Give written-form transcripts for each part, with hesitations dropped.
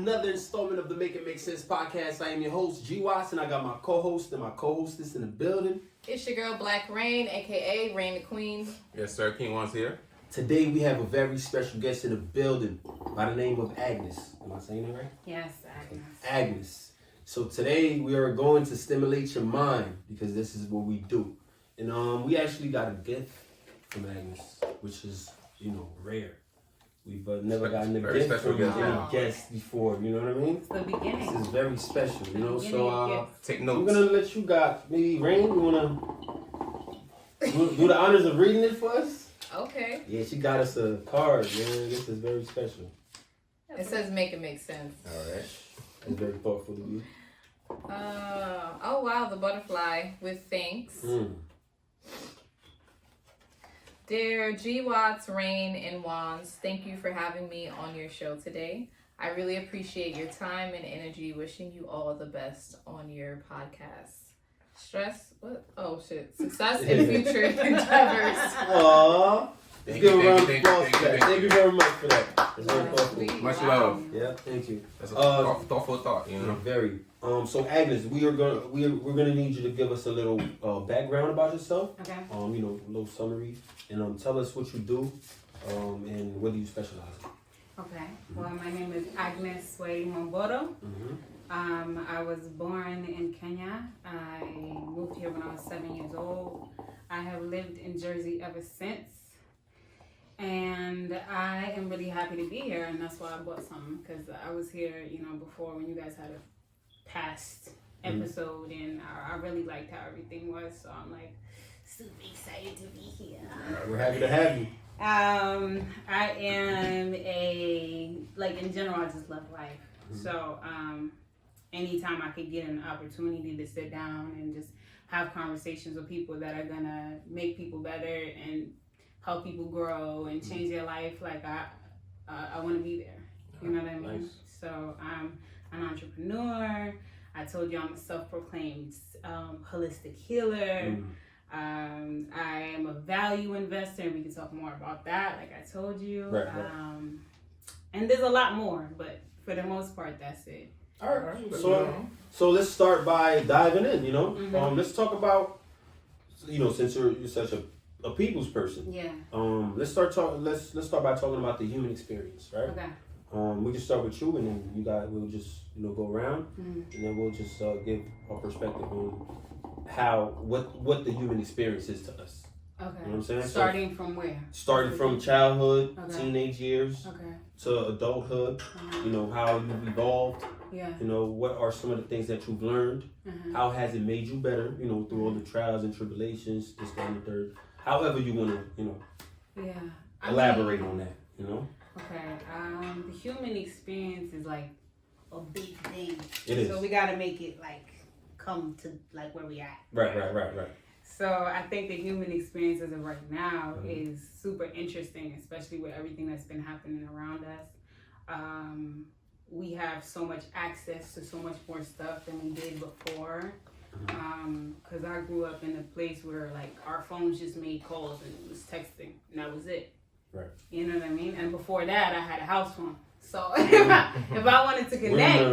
another installment of the Make It Make Sense podcast. I am your host, G. Watts, and I got my co-host and my co-hostess in the building. It's your girl, Black Rain, a.k.a. Rain the Queen. Yes, sir. King One's here. Today, we have a very special guest in the building by the name of Agnes. Am I saying it right? Yes, Agnes. Agnes. So today, we are going to stimulate your mind because this is what we do. And we actually got a gift from Agnes, which is, rare. We've never gotten a gift from a guest before, you know what I mean? It's the beginning. This is very special, So, take notes. We're going to let you maybe Rain, you want to do the honors of reading it for us? Okay. Yeah, she got us a card, man. This is very special. It says make it make sense. All right. It's very thoughtful of you. Oh, wow, the butterfly with thanks. Dear G. Watts, Rain, and Wands, thank you for having me on your show today. I really appreciate your time and energy. Wishing you all the best on your podcast. Success in future endeavors. Aww. Thank you very much for that. It's very thoughtful. Much love. Yeah, thank you. That's a thoughtful thought, Very. So Agnes, we're gonna need you to give us a little background about yourself. Okay. A little summary, and tell us what you do, and what do you specialize in. Okay. Well, my name is Agnes Momboro. I was born in Kenya. I moved here when I was 7 years old. I have lived in Jersey ever since. And I am really happy to be here, and that's why I bought some, because I was here, before when you guys had a past episode, and I really liked how everything was, so I'm like super excited to be here. We're happy to have you. I am in general, I just love life. So anytime I could get an opportunity to sit down and just have conversations with people that are gonna make people better and help people grow and change their life, I want to be there. You know what I mean? Nice. So I'm an entrepreneur. I told you I'm a self-proclaimed holistic healer. I am a value investor, and we can talk more about that, like I told you. Right. And there's a lot more, but for the most part, that's it. All right. So let's start by diving in. Let's talk about, since you're such a people's person. Yeah. Let's start by talking about the human experience, right? Okay. We can start with you, and then we'll just go around, and then we'll just give our perspective on what the human experience is to us. Okay. You know what I'm saying? Starting from where? Starting from childhood, Okay. teenage years, Okay. to adulthood. How you've evolved. Yeah. What are some of the things that you've learned? How has it made you better? Through all the trials and tribulations, this, that, and the third. However you want to, Yeah. elaborate on that. Okay. The human experience is like a big thing. It is. So we got to make it come to where we at. Right. So I think the human experience as of right now is super interesting, especially with everything that's been happening around us. We have so much access to so much more stuff than we did before. Because I grew up in a place where our phones just made calls and it was texting, and that was it. Right. You know what I mean? And before that, I had a house phone. So if I wanted to connect, you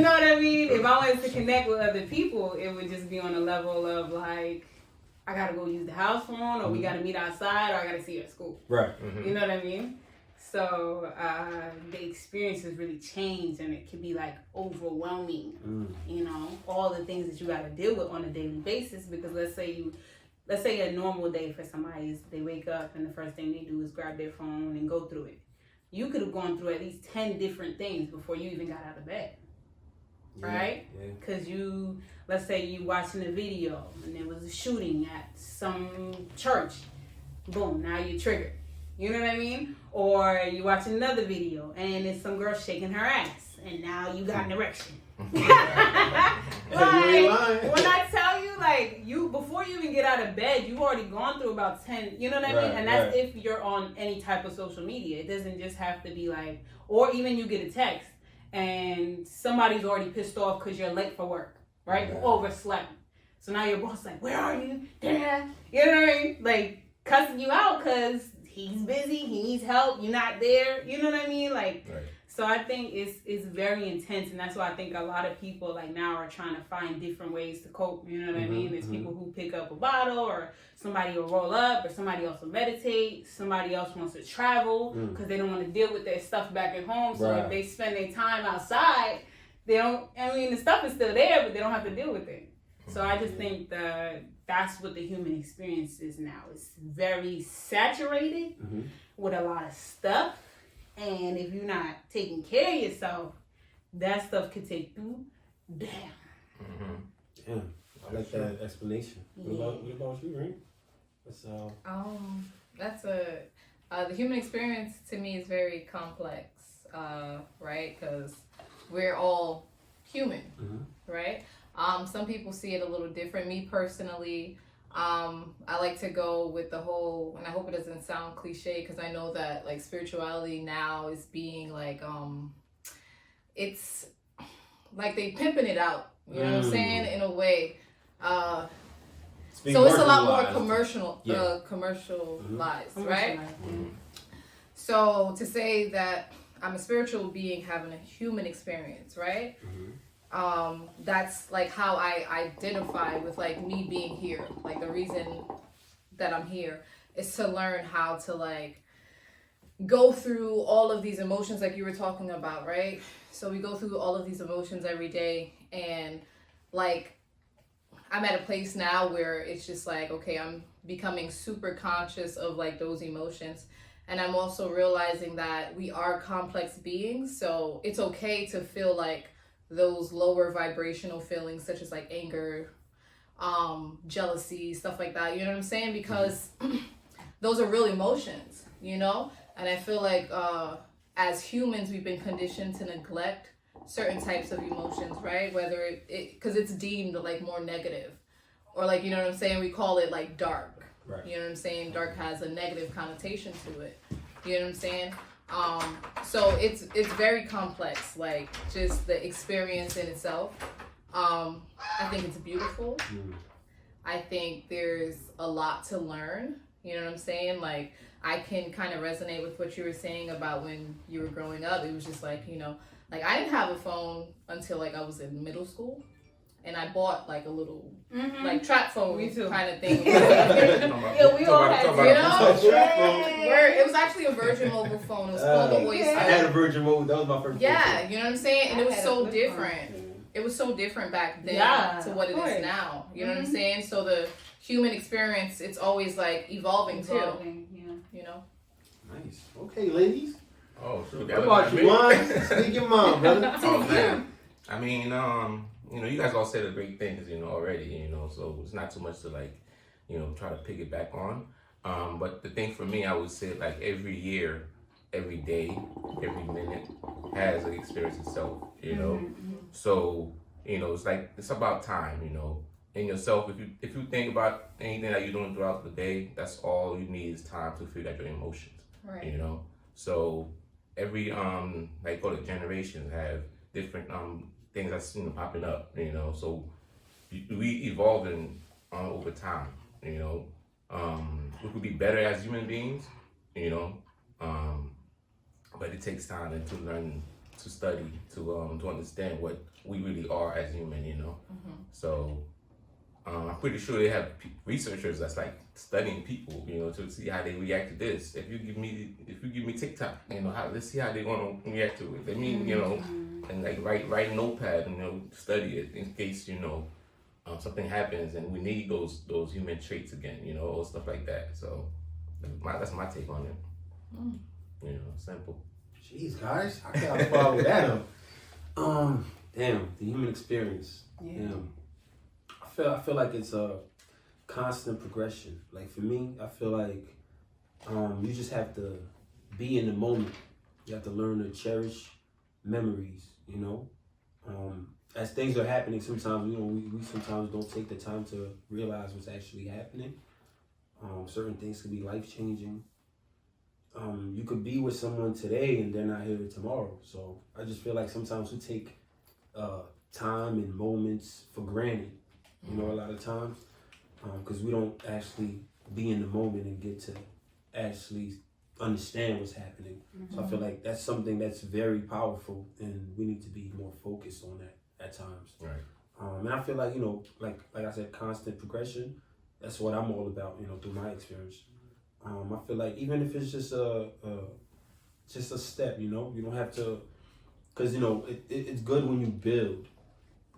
know what I mean? If I wanted to connect with other people, it would just be on a level of I gotta go use the house phone, or we gotta meet outside, or I gotta see you at school. Right. You know what I mean? So the experience has really changed, and it can be overwhelming. All the things that you got to deal with on a daily basis. Because let's say a normal day for somebody is they wake up and the first thing they do is grab their phone and go through it. You could have gone through at least 10 different things before you even got out of bed. Right? Because let's say you watching a video and there was a shooting at some church. Boom, now you're triggered. You know what I mean? Or you watch another video and it's some girl shaking her ass, and now you got an erection. When I tell you, before you even get out of bed, you've already gone through about 10, you know what I mean? And that's if you're on any type of social media. It doesn't just have to be or even you get a text and somebody's already pissed off because you're late for work, right? You overslept. So now your boss where are you? Dad. You know what I mean? Cussing you out because he's busy, he needs help, you're not there. You know what I mean? So I think it's very intense, and that's why I think a lot of people like now are trying to find different ways to cope. You know what I mean? There's people who pick up a bottle, or somebody will roll up, or somebody else will meditate. Somebody else wants to travel because they don't want to deal with their stuff back at home. So if they spend their time outside, they don't. I mean, the stuff is still there, but they don't have to deal with it. So I just think that that's what the human experience is now. It's very saturated with a lot of stuff. And if you're not taking care of yourself, that stuff could take you down. Yeah, I like that explanation. What about you, Ring? That's the human experience to me is very complex, right? Because we're all human, right? Some people see it a little different. Me personally, I like to go with the whole, and I hope it doesn't sound cliche, because I know that like spirituality now is being like, it's like they pimping it out, you know what I'm saying, in a way. So it's a lot more commercialized, right? So to say that I'm a spiritual being having a human experience, right? That's like how I identify with like me being here. Like the reason that I'm here is to learn how to like go through all of these emotions like you were talking about, right? So we go through all of these emotions every day, and like I'm at a place now where it's just like, okay, I'm becoming super conscious of like those emotions. And I'm also realizing that we are complex beings, so it's okay to feel like those lower vibrational feelings such as like anger, jealousy, stuff like that, you know what I'm saying? Because those are real emotions, you know? And I feel like as humans, we've been conditioned to neglect certain types of emotions, right? Whether because it's deemed like more negative, or like, you know what I'm saying? We call it like dark, right? You know what I'm saying? Dark has a negative connotation to it, you know what I'm saying? So it's very complex, like just the experience in itself. I think it's beautiful. I think there's a lot to learn, you know what I'm saying? Like I can kind of resonate with what you were saying about when you were growing up. It was just like, you know, like I didn't have a phone until like I was in middle school. And I bought like a little like trap phone kind of thing. Yeah, we all had, you know, where it was actually a Virgin Mobile phone. It was called the Oyster. I had a Virgin Mobile. That was my first. Yeah, you know what I'm saying? And it was so different. It was so different back then to what it is now. You know what I'm saying? So the human experience, it's always like evolving too. You know. Nice. Okay, ladies. Oh, sure. What about you, Mom? Speak your mom, brother. Oh man. I mean, you know, you guys all said the great things, you know, already, you know, so it's not too much to like, you know, try to pick it back on. But the thing for me, I would say like every year, every day, every minute has an experience itself, you know. So, you know, it's like, it's about time, you know, in yourself. If you think about anything that you're doing throughout the day, that's all you need is time to figure out your emotions, right? You know. So every like all the generations have different things that's, you know, popping up, you know, so we evolving over time, you know. We could be better as human beings, you know, but it takes time and to learn, to study, to understand what we really are as human, you know. So I'm pretty sure they have researchers that's like studying people, you know, to see how they react to this. If you give me TikTok, you know, let's see how they're gonna react to it. I mean, you know, and like write a notepad and, you know, study it in case, you know, something happens and we need those human traits again, you know, or stuff like that. So that's my take on it. You know, simple. Jeez, guys, I gotta follow that up. Damn, the human experience. Yeah. Damn. I feel like it's a constant progression. Like for me, I feel like you just have to be in the moment. You have to learn to cherish memories, you know. As things are happening, sometimes, you know, we sometimes don't take the time to realize what's actually happening. Certain things could be life-changing. You could be with someone today and they're not here tomorrow. So I just feel like sometimes we take time and moments for granted, you know, a lot of times, because we don't actually be in the moment and get to actually understand what's happening. So I feel like that's something that's very powerful, and we need to be more focused on that at times. Right. And I feel like, like I said, constant progression. That's what I'm all about, through my experience. I feel like even if it's just a step, you don't have to, because it's good when you build,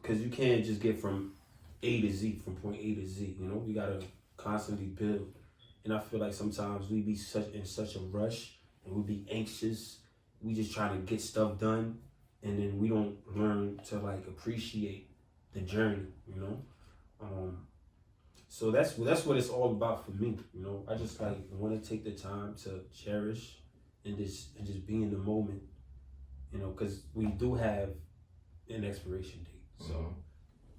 because you can't just get from A to Z, from point A to Z. We gotta constantly build, and I feel like sometimes we be in such a rush, and we be anxious. We just trying to get stuff done, and then we don't learn to like appreciate the journey. So that's what it's all about for me. I just like want to take the time to cherish and just be in the moment. Because we do have an expiration date. So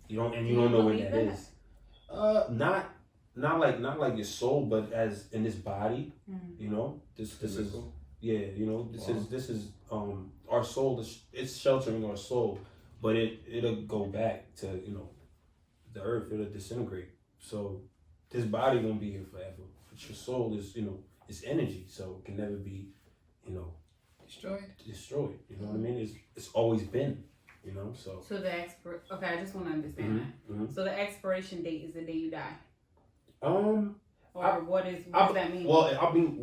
you don't know when that is. Not like your soul, but as in this body. This is this is our soul. It's sheltering our soul, but it'll go back to the earth. It'll disintegrate. So this body won't be here forever. But your soul is it's energy, so it can never be destroyed. You know what I mean? It's always been. So the okay, I just want to understand that. So the expiration date is the day you die. What does that mean? Well,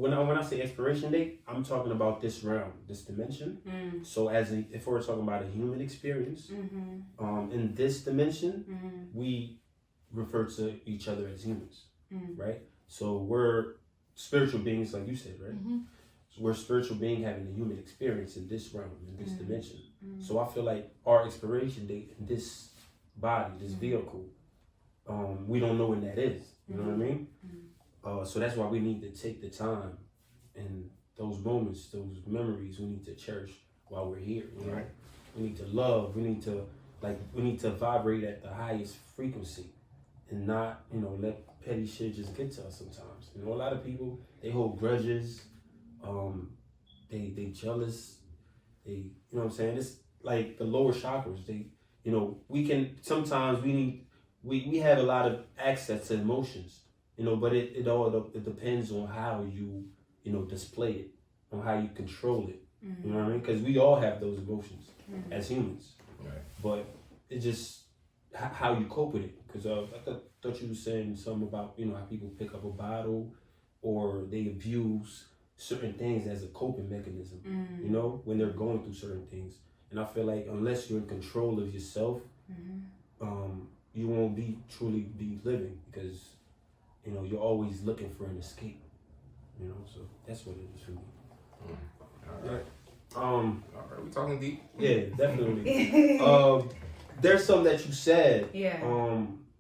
when I say expiration date, I'm talking about this realm, this dimension. So if we're talking about a human experience, in this dimension, we refer to each other as humans, right? So we're spiritual beings, like you said, right? So we're spiritual being having a human experience in this realm, in this dimension. So I feel like our expiration date in this body, this vehicle, we don't know when that is. You know what I mean? So that's why we need to take the time and those moments, those memories, we need to cherish while we're here. Right? We need to love. We need to vibrate at the highest frequency, and not let petty shit just get to us sometimes. A lot of people, they hold grudges. They jealous. They what I'm saying? It's like the lower chakras. We can sometimes we have a lot of access to emotions. But it depends on how you display it, on how you control it. You know what I mean? Because we all have those emotions as humans. Right. But it's just how you cope with it. Because I thought you were saying something about how people pick up a bottle or they abuse certain things as a coping mechanism. When they're going through certain things. And I feel like unless you're in control of yourself, you won't truly be living, because you're always looking for an escape. So that's what it is for me. All right. All right, we talking deep. Yeah, definitely. There's something that you said. Yeah.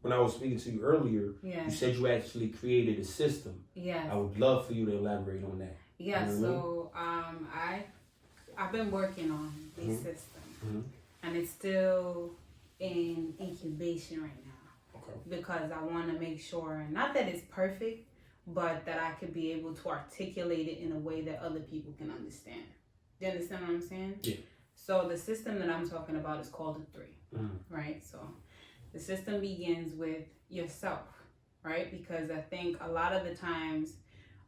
When I was speaking to you earlier, you said you actually created a system. Yeah. I would love for you to elaborate on that. Yeah. So I've been working on this system, and it's still in incubation right now. Okay. Because I want to make sure, not that it's perfect, but that I could be able to articulate it in a way that other people can understand. Do you understand what I'm saying? Yeah. So the system that I'm talking about is called the 3, right? So the system begins with yourself, right? Because I think a lot of the times,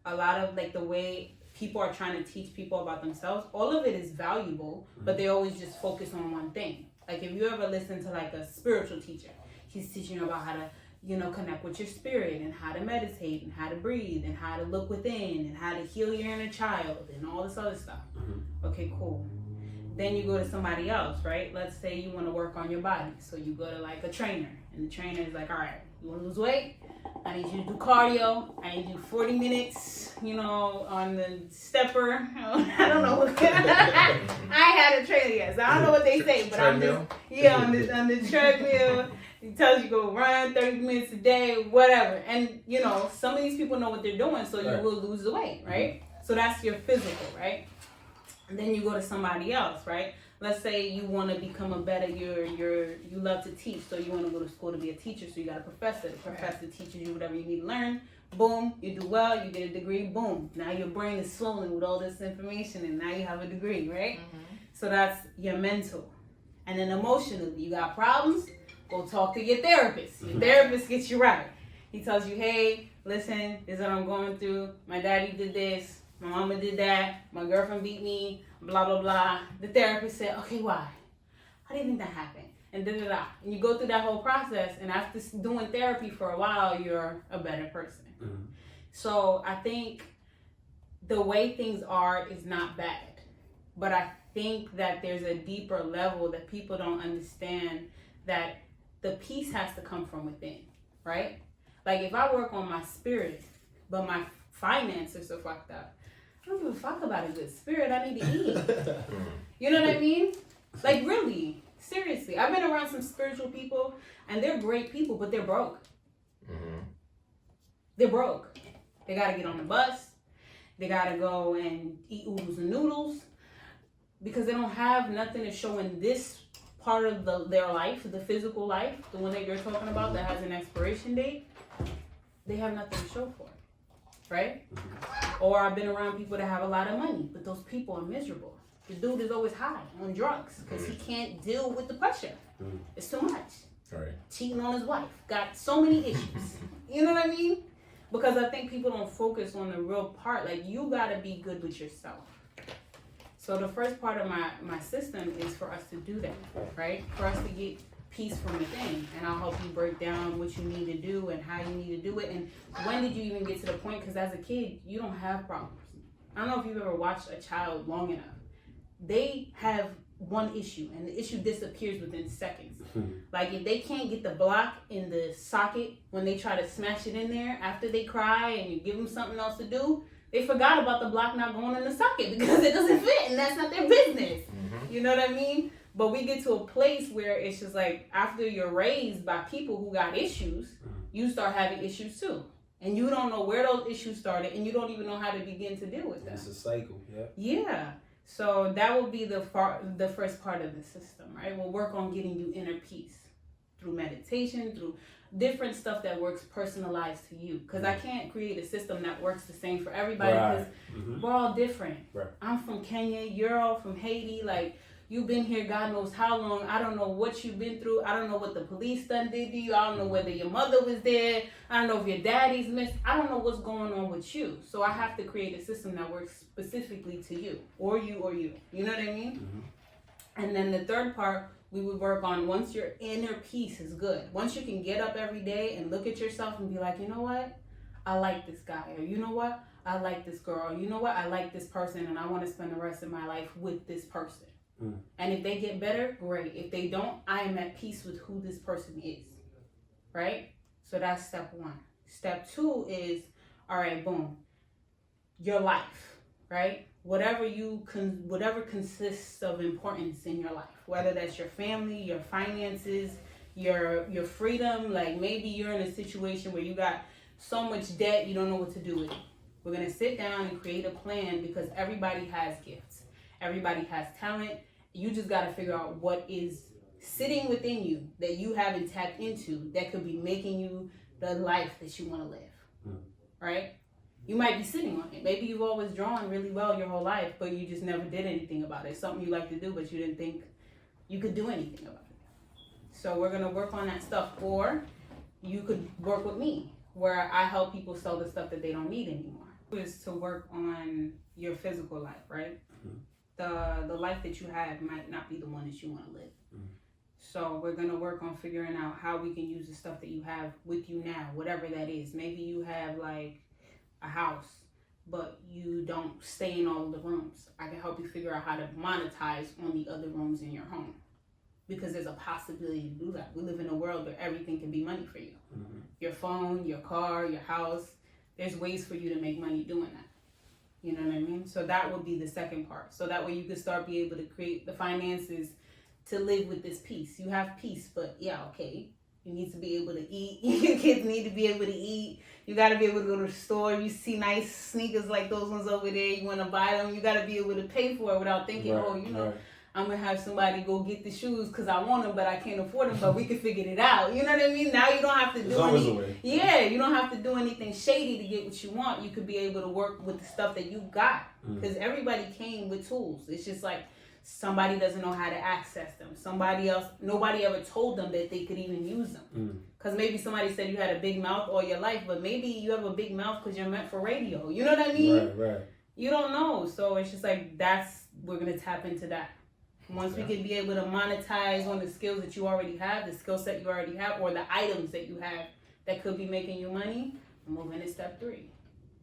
a lot of like the way people are trying to teach people about themselves, all of it is valuable, but they always just focus on one thing. Like if you ever listen to like a spiritual teacher, he's teaching you about how to, connect with your spirit and how to meditate and how to breathe and how to look within and how to heal your inner child and all this other stuff. Okay, cool. Then you go to somebody else, right? Let's say you want to work on your body. So you go to like a trainer, and the trainer is like, all right, you want to lose weight? I need you to do cardio. I need you 40 minutes, on the stepper. I don't know what I had a trainer yet, so I don't know what they say, but I'm just, on the treadmill. He tells you go run 30 minutes a day, whatever. And, some of these people know what they're doing, so you will lose the weight, right? So that's your physical, right? And then you go to somebody else, right? Let's say you want to become a better, you love to teach, so you want to go to school to be a teacher, so you got a professor. The professor teaches you whatever you need to learn. Boom, you do well, you get a degree, boom. Now your brain is swollen with all this information, and now you have a degree, right? So that's your mental. And then emotionally, you got problems, go talk to your therapist. Your therapist gets you right. He tells you, hey, listen, this is what I'm going through. My daddy did this. My mama did that. My girlfriend beat me. Blah, blah, blah. The therapist said, okay, why? How do you think that happened? And da-da-da. And you go through that whole process, and after doing therapy for a while, you're a better person. Mm-hmm. So I think the way things are is not bad. But I think that there's a deeper level that people don't understand, that the peace has to come from within, right? Like if I work on my spirit, but my finances are fucked up, I don't give a fuck about a good spirit. I need to eat. You know what I mean? Like really, seriously. I've been around some spiritual people, and they're great people, but they're broke. Mm-hmm. They're broke. They gotta get on the bus. They gotta go and eat oodles and noodles because they don't have nothing to show in this part of their life, the physical life, the one that you're talking about that has an expiration date. They have nothing to show for it, right? Mm-hmm. Or I've been around people that have a lot of money, but those people are miserable. The dude is always high on drugs because he can't deal with the pressure. Mm-hmm. It's too much. Right. Cheating on his wife. Got so many issues. You know what I mean? Because I think people don't focus on the real part. Like, you got to be good with yourself. So the first part of my system is for us to do that, right? For us to get peace from within. And I'll help you break down what you need to do and how you need to do it. And when did you even get to the point? Because as a kid, you don't have problems. I don't know if you've ever watched a child long enough. They have one issue, and the issue disappears within seconds. Like if they can't get the block in the socket when they try to smash it in there after they cry and you give them something else to do, they forgot about the block not going in the socket because it doesn't fit, and that's not their business. Mm-hmm. You know what I mean? But we get to a place where it's just like after you're raised by people who got issues, you start having issues too. And you don't know where those issues started, and you don't even know how to begin to deal with them. It's a cycle, yeah. Yeah. So that will be the first part of the system, right? We'll work on getting you inner peace through meditation, through different stuff that works personalized to you. Because I can't create a system that works the same for everybody because we're all different. Right. I'm from Kenya, you're all from Haiti. Like, you've been here God knows how long. I don't know what you've been through. I don't know what the police done did to you. I don't know whether your mother was there. I don't know if your daddy's missed. I don't know what's going on with you. So I have to create a system that works specifically to you. Or you. You know what I mean? Mm-hmm. And then the third part, we would work on once your inner peace is good. Once you can get up every day and look at yourself and be like, you know what? I like this guy. Or you know what? I like this girl. Or you know what? I like this person and I want to spend the rest of my life with this person. And if they get better, great. If they don't, I am at peace with who this person is. Right? So that's step one. Step two is, all right, boom. Your life, right? Whatever consists of importance in your life, whether that's your family, your finances, your freedom. Like maybe you're in a situation where you got so much debt you don't know what to do with it. We're gonna sit down and create a plan because everybody has gifts. Everybody has talent. You just got to figure out what is sitting within you that you haven't tapped into that could be making you the life that you want to live. Right? You might be sitting on it. Maybe you've always drawn really well your whole life, but you just never did anything about it. It's something you like to do, but you didn't think you could do anything about it. So we're going to work on that stuff. Or you could work with me, where I help people sell the stuff that they don't need anymore. Is to work on your physical life, right? Mm-hmm. The life that you have might not be the one that you want to live. Mm-hmm. So we're going to work on figuring out how we can use the stuff that you have with you now, whatever that is. Maybe you have like a house, but you don't stay in all of the rooms. I can help you figure out how to monetize on the other rooms in your home. Because there's a possibility to do that. We live in a world where everything can be money for you. Mm-hmm. Your phone, your car, your house. There's ways for you to make money doing that. You know what I mean? So that would be the second part. So that way you could start being able to create the finances to live with this peace. You have peace, but yeah, okay. You need to be able to eat. Your kids need to be able to eat. You got to be able to go to the store. You see nice sneakers like those ones over there. You want to buy them. You got to be able to pay for it without thinking, I'm going to have somebody go get the shoes because I want them, but I can't afford them, but we can figure it out. You know what I mean? Now you don't have to do anything. Yeah, you don't have to do anything shady to get what you want. You could be able to work with the stuff that you got because everybody came with tools. It's just like somebody doesn't know how to access them. Nobody ever told them that they could even use them. Because maybe somebody said you had a big mouth all your life, but maybe you have a big mouth because you're meant for radio. You know what I mean? Right. You don't know. So it's just like, we're going to tap into that. Once we can be able to monetize on the skills that you already have, the skill set you already have, or the items that you have that could be making you money, move into step 3.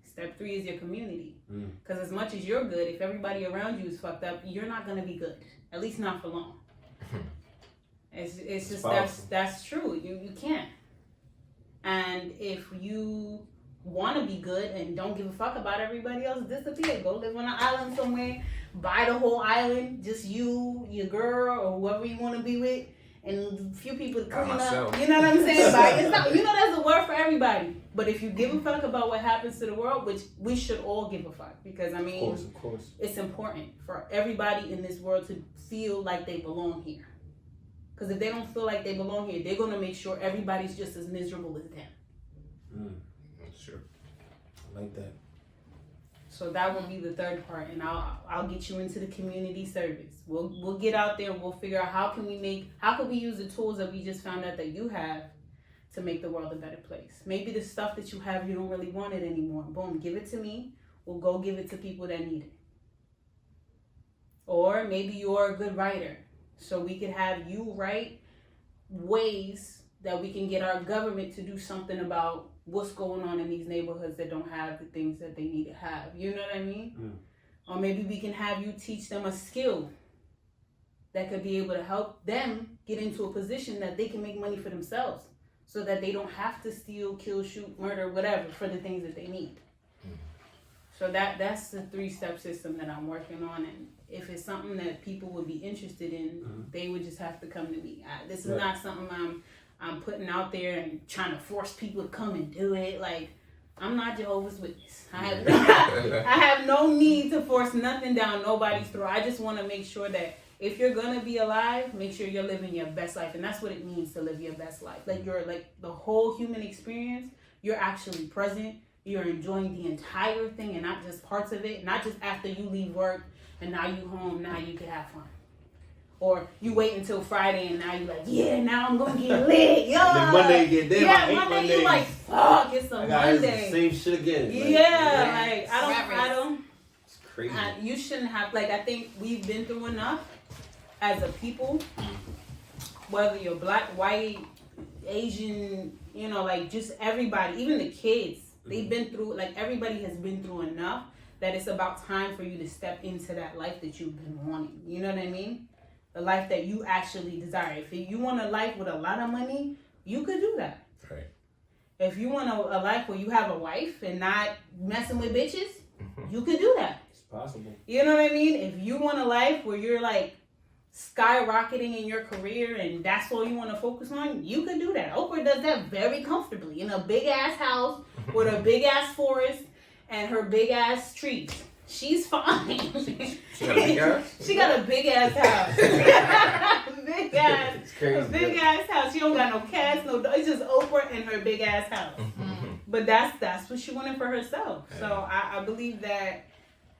Step 3 is your community. Because as much as you're good, if everybody around you is fucked up, you're not going to be good. At least not for long. It's just, that's true. You can't. And if you want to be good and don't give a fuck about everybody else, disappear. Go live on an island somewhere. Buy the whole island. Just you, your girl, or whoever you want to be with. And a few people to clean up. You know what I'm saying? There's a word for everybody. But if you give a fuck about what happens to the world, which we should all give a fuck. Because, I mean, of course. It's important for everybody in this world to feel like they belong here. Because if they don't feel like they belong here, they're going to make sure everybody's just as miserable as them. Sure. I like that. So that will be the third part, and I'll get you into the community service. We'll get out there. We'll figure out how can we use the tools that we just found out that you have to make the world a better place. Maybe the stuff that you have, you don't really want it anymore. Boom, give it to me. We'll go give it to people that need it. Or maybe you're a good writer, so we could have you write ways that we can get our government to do something about what's going on in these neighborhoods that don't have the things that they need to have. You know what I mean? Or maybe we can have you teach them a skill that could be able to help them get into a position that they can make money for themselves, so that they don't have to steal, kill, shoot, murder, whatever, for the things that they need. So that's the 3-step system that I'm working on. And if it's something that people would be interested in, they would just have to come to me. This is not something I'm putting out there and trying to force people to come and do it. Like, I'm not Jehovah's Witness. I have no need to force nothing down nobody's throat. I just want to make sure that if you're going to be alive, make sure you're living your best life. And that's what it means to live your best life. Like, you're like the whole human experience, you're actually present. You're enjoying the entire thing and not just parts of it. Not just after you leave work and now you home, now you can have fun. Or you wait until Friday and now you're like, yeah, now I'm going to get lit. And then Monday you get there. Yeah, Monday you're like, fuck, it's a Monday. The same shit again. Like, I don't. It's crazy. You shouldn't have, like, I think we've been through enough as a people, whether you're black, white, Asian, like just everybody, even the kids, they've been through, like, everybody has been through enough that it's about time for you to step into that life that you've been wanting. You know what I mean? The life that you actually desire. If you want a life with a lot of money, you could do that. Right. If you want a life where you have a wife and not messing with bitches, you could do that. It's possible. You know what I mean? If you want a life where you're like skyrocketing in your career and that's all you want to focus on, you could do that. Oprah does that very comfortably in a big ass house with a big ass forest and her big ass trees. She's fine. She got a big house? She got a big ass house. Big ass. It's crazy. A big ass house. She don't got no cats, no dogs. It's just Oprah and her big ass house. But that's what she wanted for herself. Yeah. So I believe that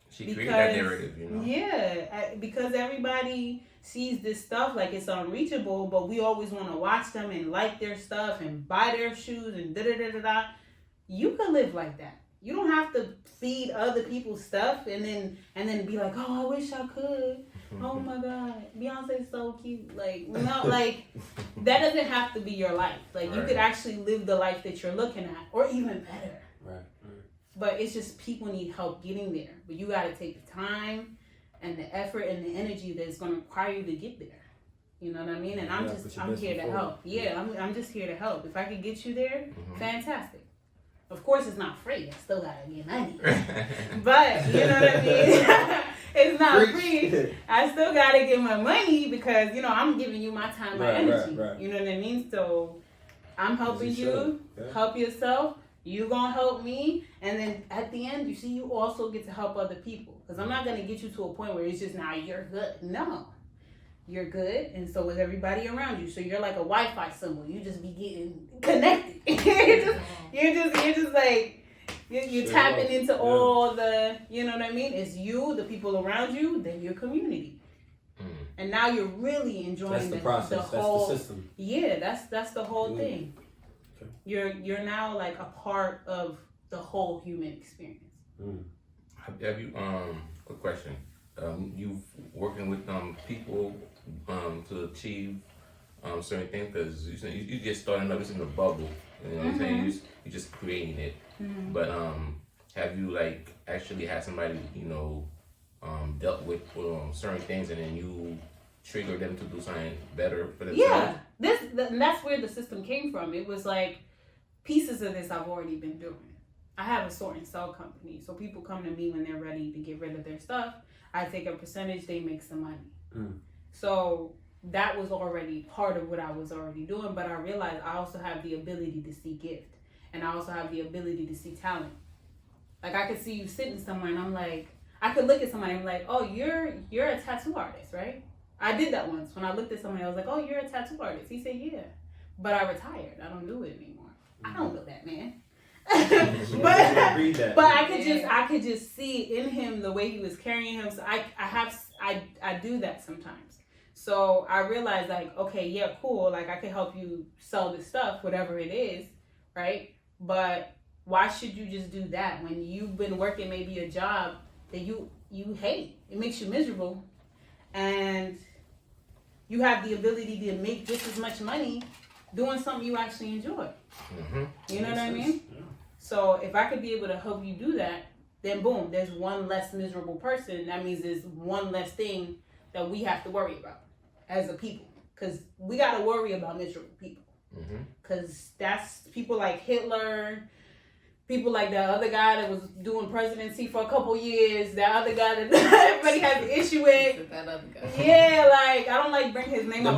she created that narrative, Yeah, because everybody sees this stuff like it's unreachable, but we always want to watch them and like their stuff and buy their shoes and da-da-da-da-da. You could live like that. You don't have to feed other people's stuff and then be like, oh, I wish I could. Oh my God, Beyonce's so cute. Like, no, like that doesn't have to be your life. Like, you could actually live the life that you're looking at, or even better. Right. But it's just people need help getting there. But you got to take the time and the effort and the energy that's going to require you to get there. You know what I mean? And I'm here to help. Yeah, I'm just here to help. If I could get you there, fantastic. Of course, it's not free. I still got to get money. But, you know what I mean? It's not free. I still got to get my money because, I'm giving you my time, my energy. Right. You know what I mean? So I'm helping you. Help yourself. You gonna help me. And then at the end, you also get to help other people. Because I'm not going to get you to a point where it's just, now you're good. No. You're good, and so is everybody around you. So you're like a Wi-Fi symbol. You just be getting connected. you're just like you're tapping into all the, you know what I mean? It's you, the people around you, then your community, and now you're really enjoying the process. The whole, that's the system. Yeah, that's the whole thing. Okay. You're now like a part of the whole human experience. Have you quick question? You working with people to achieve certain things, because you just starting up, it's in a bubble. You know what I'm saying? You just creating it. But have you like actually had somebody dealt with certain things, and then you trigger them to do something better for themselves? Yeah, that's where the system came from. It was like pieces of this I've already been doing. I have a sort and sell company, so people come to me when they're ready to get rid of their stuff. I take a percentage, they make some money. So that was already part of what I was already doing, but I realized I also have the ability to see gift, and I also have the ability to see talent. Like I could see you sitting somewhere, and I'm like, I could look at somebody and I'm like, oh, you're a tattoo artist, right? I did that once. When I looked at somebody, I was like, oh, you're a tattoo artist. He said, yeah, but I retired. I don't do it anymore. I don't know that man. but I could just see in him the way he was carrying him. So I do that sometimes. So I realized like, okay, yeah, cool. Like I can help you sell this stuff, whatever it is, right? But why should you just do that when you've been working maybe a job that you hate? It makes you miserable, and you have the ability to make just as much money doing something you actually enjoy. You know what I mean? Yeah. So if I could be able to help you do that, then boom, there's one less miserable person. That means there's one less thing that we have to worry about as a people. Because we got to worry about miserable people. Because that's people like Hitler, people like that other guy that was doing presidency for a couple years, that other guy that everybody has an issue with. That other guy. Yeah, like, I don't like bring his name up.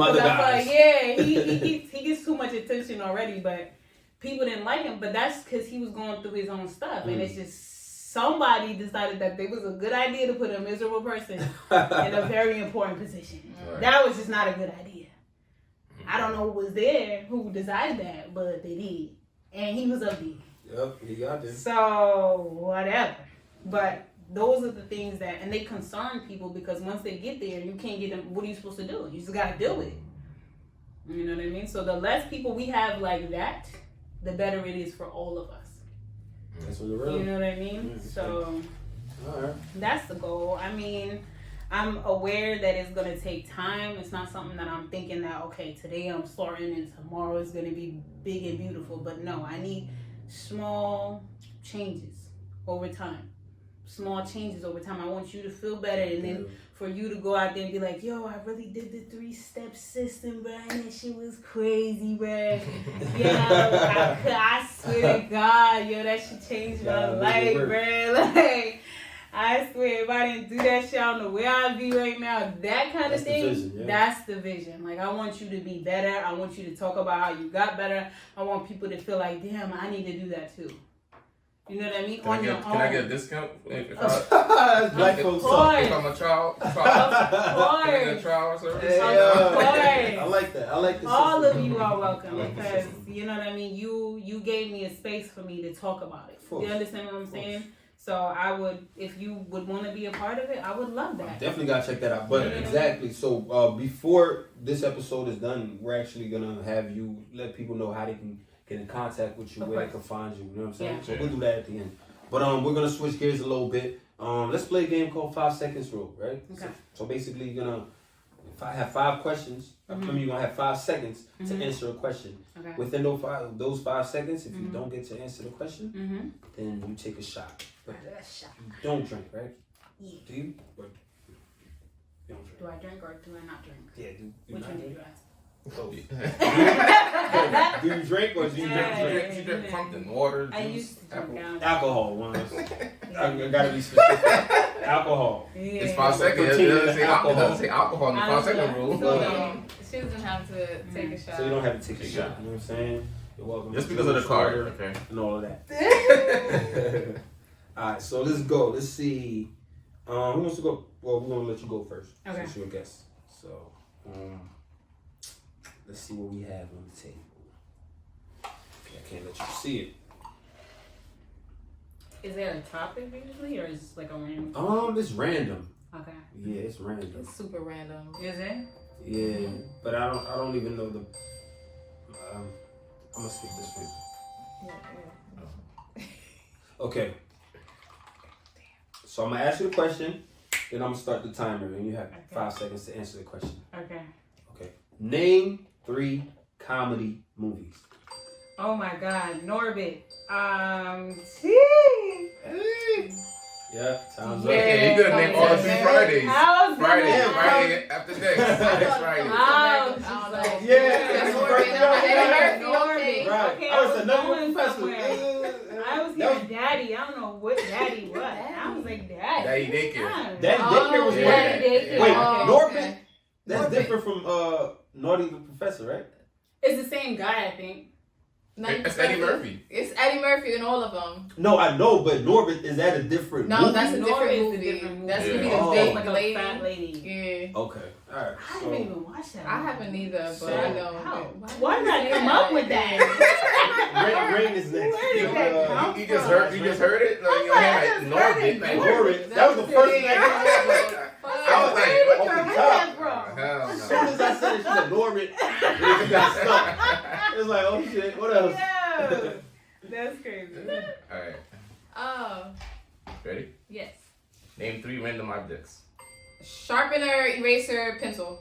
He gets too much attention already, but people didn't like him. But that's because he was going through his own stuff. And it's just somebody decided that it was a good idea to put a miserable person in a very important position. Right. That was just not a good idea. I don't know who was there who decided that, but they did. And he was up there. Yep, he got this. So, whatever. But those are the things that, and they concern people because once they get there, you can't get them, what are you supposed to do? You just got to deal with it. You know what I mean? So the less people we have like that, the better it is for all of us. That's what you're You know what I mean? So, that's the goal. I mean, I'm aware that it's going to take time. It's not something that I'm thinking that, okay, today I'm starting and tomorrow is going to be big and beautiful. But no, I need small changes over time. Small changes over time. I want you to feel better, and then for you to go out there and be like, yo, I really did the 3-step system, bro, and that shit was crazy, bro. I swear to God, yo, that shit changed my life, bro. Like, I swear, if I didn't do that shit, I don't know where I'd be right now. That kind of thing, that's the vision. Like, I want you to be better. I want you to talk about how you got better. I want people to feel like, damn, I need to do that too. You know what I mean? Can I get a discount? If Black folks talk. If I'm a child, of can I get a trial service? I like that. I like this. All of you are welcome because, you know what I mean? You gave me a space for me to talk about it. You understand what I'm saying? So I would, if you would want to be a part of it, I would love that. Definitely got to check that out. But exactly. So before this episode is done, we're actually going to have you let people know how they can get in contact with you, where they can find you. You know what I'm saying? So we'll do that at the end. But we're going to switch gears a little bit. Let's play a game called 5 Seconds Rule, right? Okay. So basically, you're going to, if I have 5 questions, you're going to have 5 seconds to answer a question. Okay. Within those 5 seconds, if you don't get to answer the question, then you take a shot. But you don't drink, right? Yeah. Do you? Or you don't drink? Do I drink or do I not drink? Yeah, Which one did you ask? Do you drink or do you not drink? You drink something, water, juice, I used to drink alcohol. I gotta be specific. Alcohol. Yeah. It's 5 seconds. It doesn't say alcohol in the 5 second rule. So she doesn't have to take a shot. So you don't have to take a shot. You know what I'm saying? You're welcome. Just because of the card, okay? And all of that. Alright, so let's go. Let's see. Who wants to go? Well, we're gonna let you go first. Okay. Since you're a guest. So, let's see what we have on the table. Okay, I can't let you see it. Is there a topic usually, or is it like a random? It's random. Okay. Yeah, it's random. It's super random. Is it? Yeah, but I don't even know the. I'm gonna skip this one. Okay. So I'm gonna ask you the question, then I'm gonna start the timer, and you have 5 seconds to answer the question. Okay. Okay. Name 3 comedy movies. Oh my God, Norbit. Yeah, sounds Yeah. right. Yeah, you could name all 3 Fridays. I was Friday after next. Next Friday. I don't know. Yeah, that's the first Eddie one. Murphy, okay. Right. Okay, I was I another was going professor. somewhere. I was hearing daddy. I don't know what daddy was. I was like, daddy. Daddy daycare. Daddy daycare was yeah. one. Daddy daycare. Wait, Oh, Norbit? okay. That's Norbit. different from Naughty the Professor, right? It's the same guy, I think. That's Eddie Murphy. It's Eddie Murphy in all of them. No, I know, but Norbit, is that a different No, movie? that's a different Norbit's a movie. different movie. That's Yeah. gonna be Oh. the big Like a lady. fat lady. Yeah. Okay, alright. I haven't even watched that. I haven't either, but So- I know. Why did I come up with that? Rain is next. Where did that come You just heard it? Like, I'm your like, head, I just like, heard Norbit, it. like, Norbit. That was the first thing I came up I was like, Where what did the you fuck? get that from? Hell As soon no. as I said it, she said Norbit, and it got stuck. It was like, oh shit, what else? Yo, that's crazy. Alright, Oh, ready? yes. Name 3 random objects. Sharpener, eraser, pencil.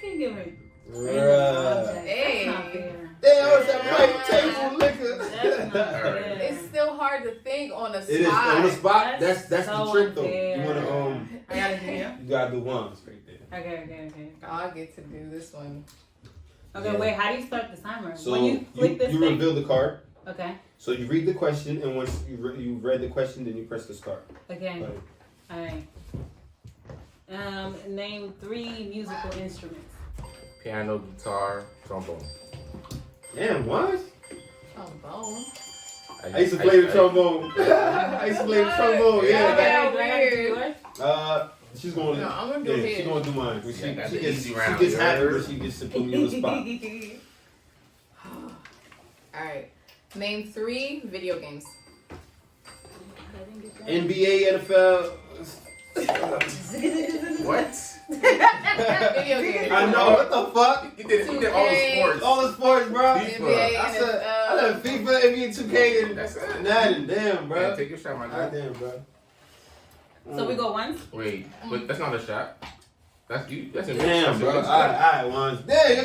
You can give me. Bruh. Hey. That's not fair. Damn, what's that white table liquor? That's not Alright. fair. It's still hard to think on the spot. It is on the spot. That's That's so the trick though. unfair. You wanna I gotta do it. you gotta do ones right there. Okay. I'll get to do this one. Okay, Yeah. wait, how do you start the timer? So when you click this you thing? reveal the card. Okay, So you read the question, and once you've read the question, then you press the start. okay, Like, alright. Name 3 musical instruments. Piano, guitar, trombone. damn, what? Trombone. I used to play the trombone. I used to play the trombone. Yeah. Yeah. Okay, do I gotta do yours? She's going. No, I'm gonna do Yeah, it. she's gonna do mine. She, Yeah, that's she the gets easy round. happy when she gets to put me on the spot. Alright. Name 3 video games. NBA, NFL. What? Video games. I know. What the fuck? You did all the sports. All the sports, bro. NBA, I said I said FIFA, NBA 2K, and That's it. Madden. Damn, Yeah, bro. take your shot, my God guy. damn, bro. So we go once? Wait, but that's not a shot. That's you. That's a Damn, bro. All right, one. Damn, you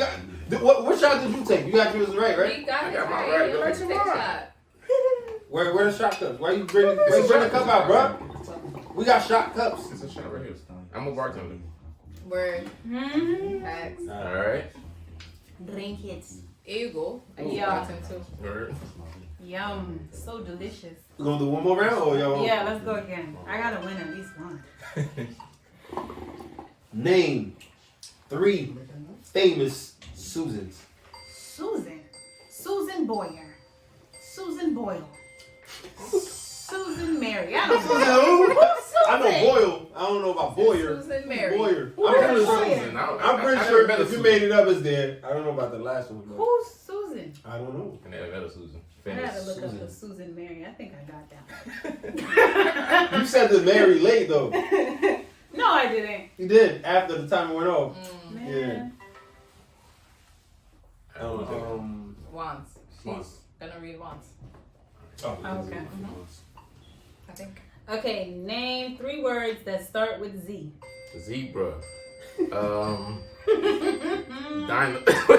got. What shot did you take? You got yours right, right? We got I it got mine right. right. Your Go first take take mine. shot. Where the shot cups? Why you bring the cup out, bro? We got shot cups. It's a shot right here. I'm a bartender. Word. Mm-hmm. Facts. All right. Drink it. Here you go. I Yeah. yeah. Bottom too. Word. Yum. So delicious. We gonna do one more round, or y'all want? Yeah, let's go again. I gotta win at least one. Name 3 famous Susans. Susan Boyer. Susan Boyle. Susan Mary. I don't know. I know Boyle. I don't know about Boyer. Susan Mary. Boyer. Who I'm is pretty sure. Susan. I'm pretty I sure never met a if you Susan. made it up, it's there. I don't know about the last one, but Who's Susan? I don't know. I never met a Susan. I Famous. gotta look Susan. up the Susan Mary. I think I got that one. You said the Mary late though. No, I didn't. You did after the timer went off. Man. I don't know. Wands. She's Wands. gonna read wands. Oh, Okay. I think. Okay, name 3 words that start with Z. Zebra. Dino. What? Dinosaur.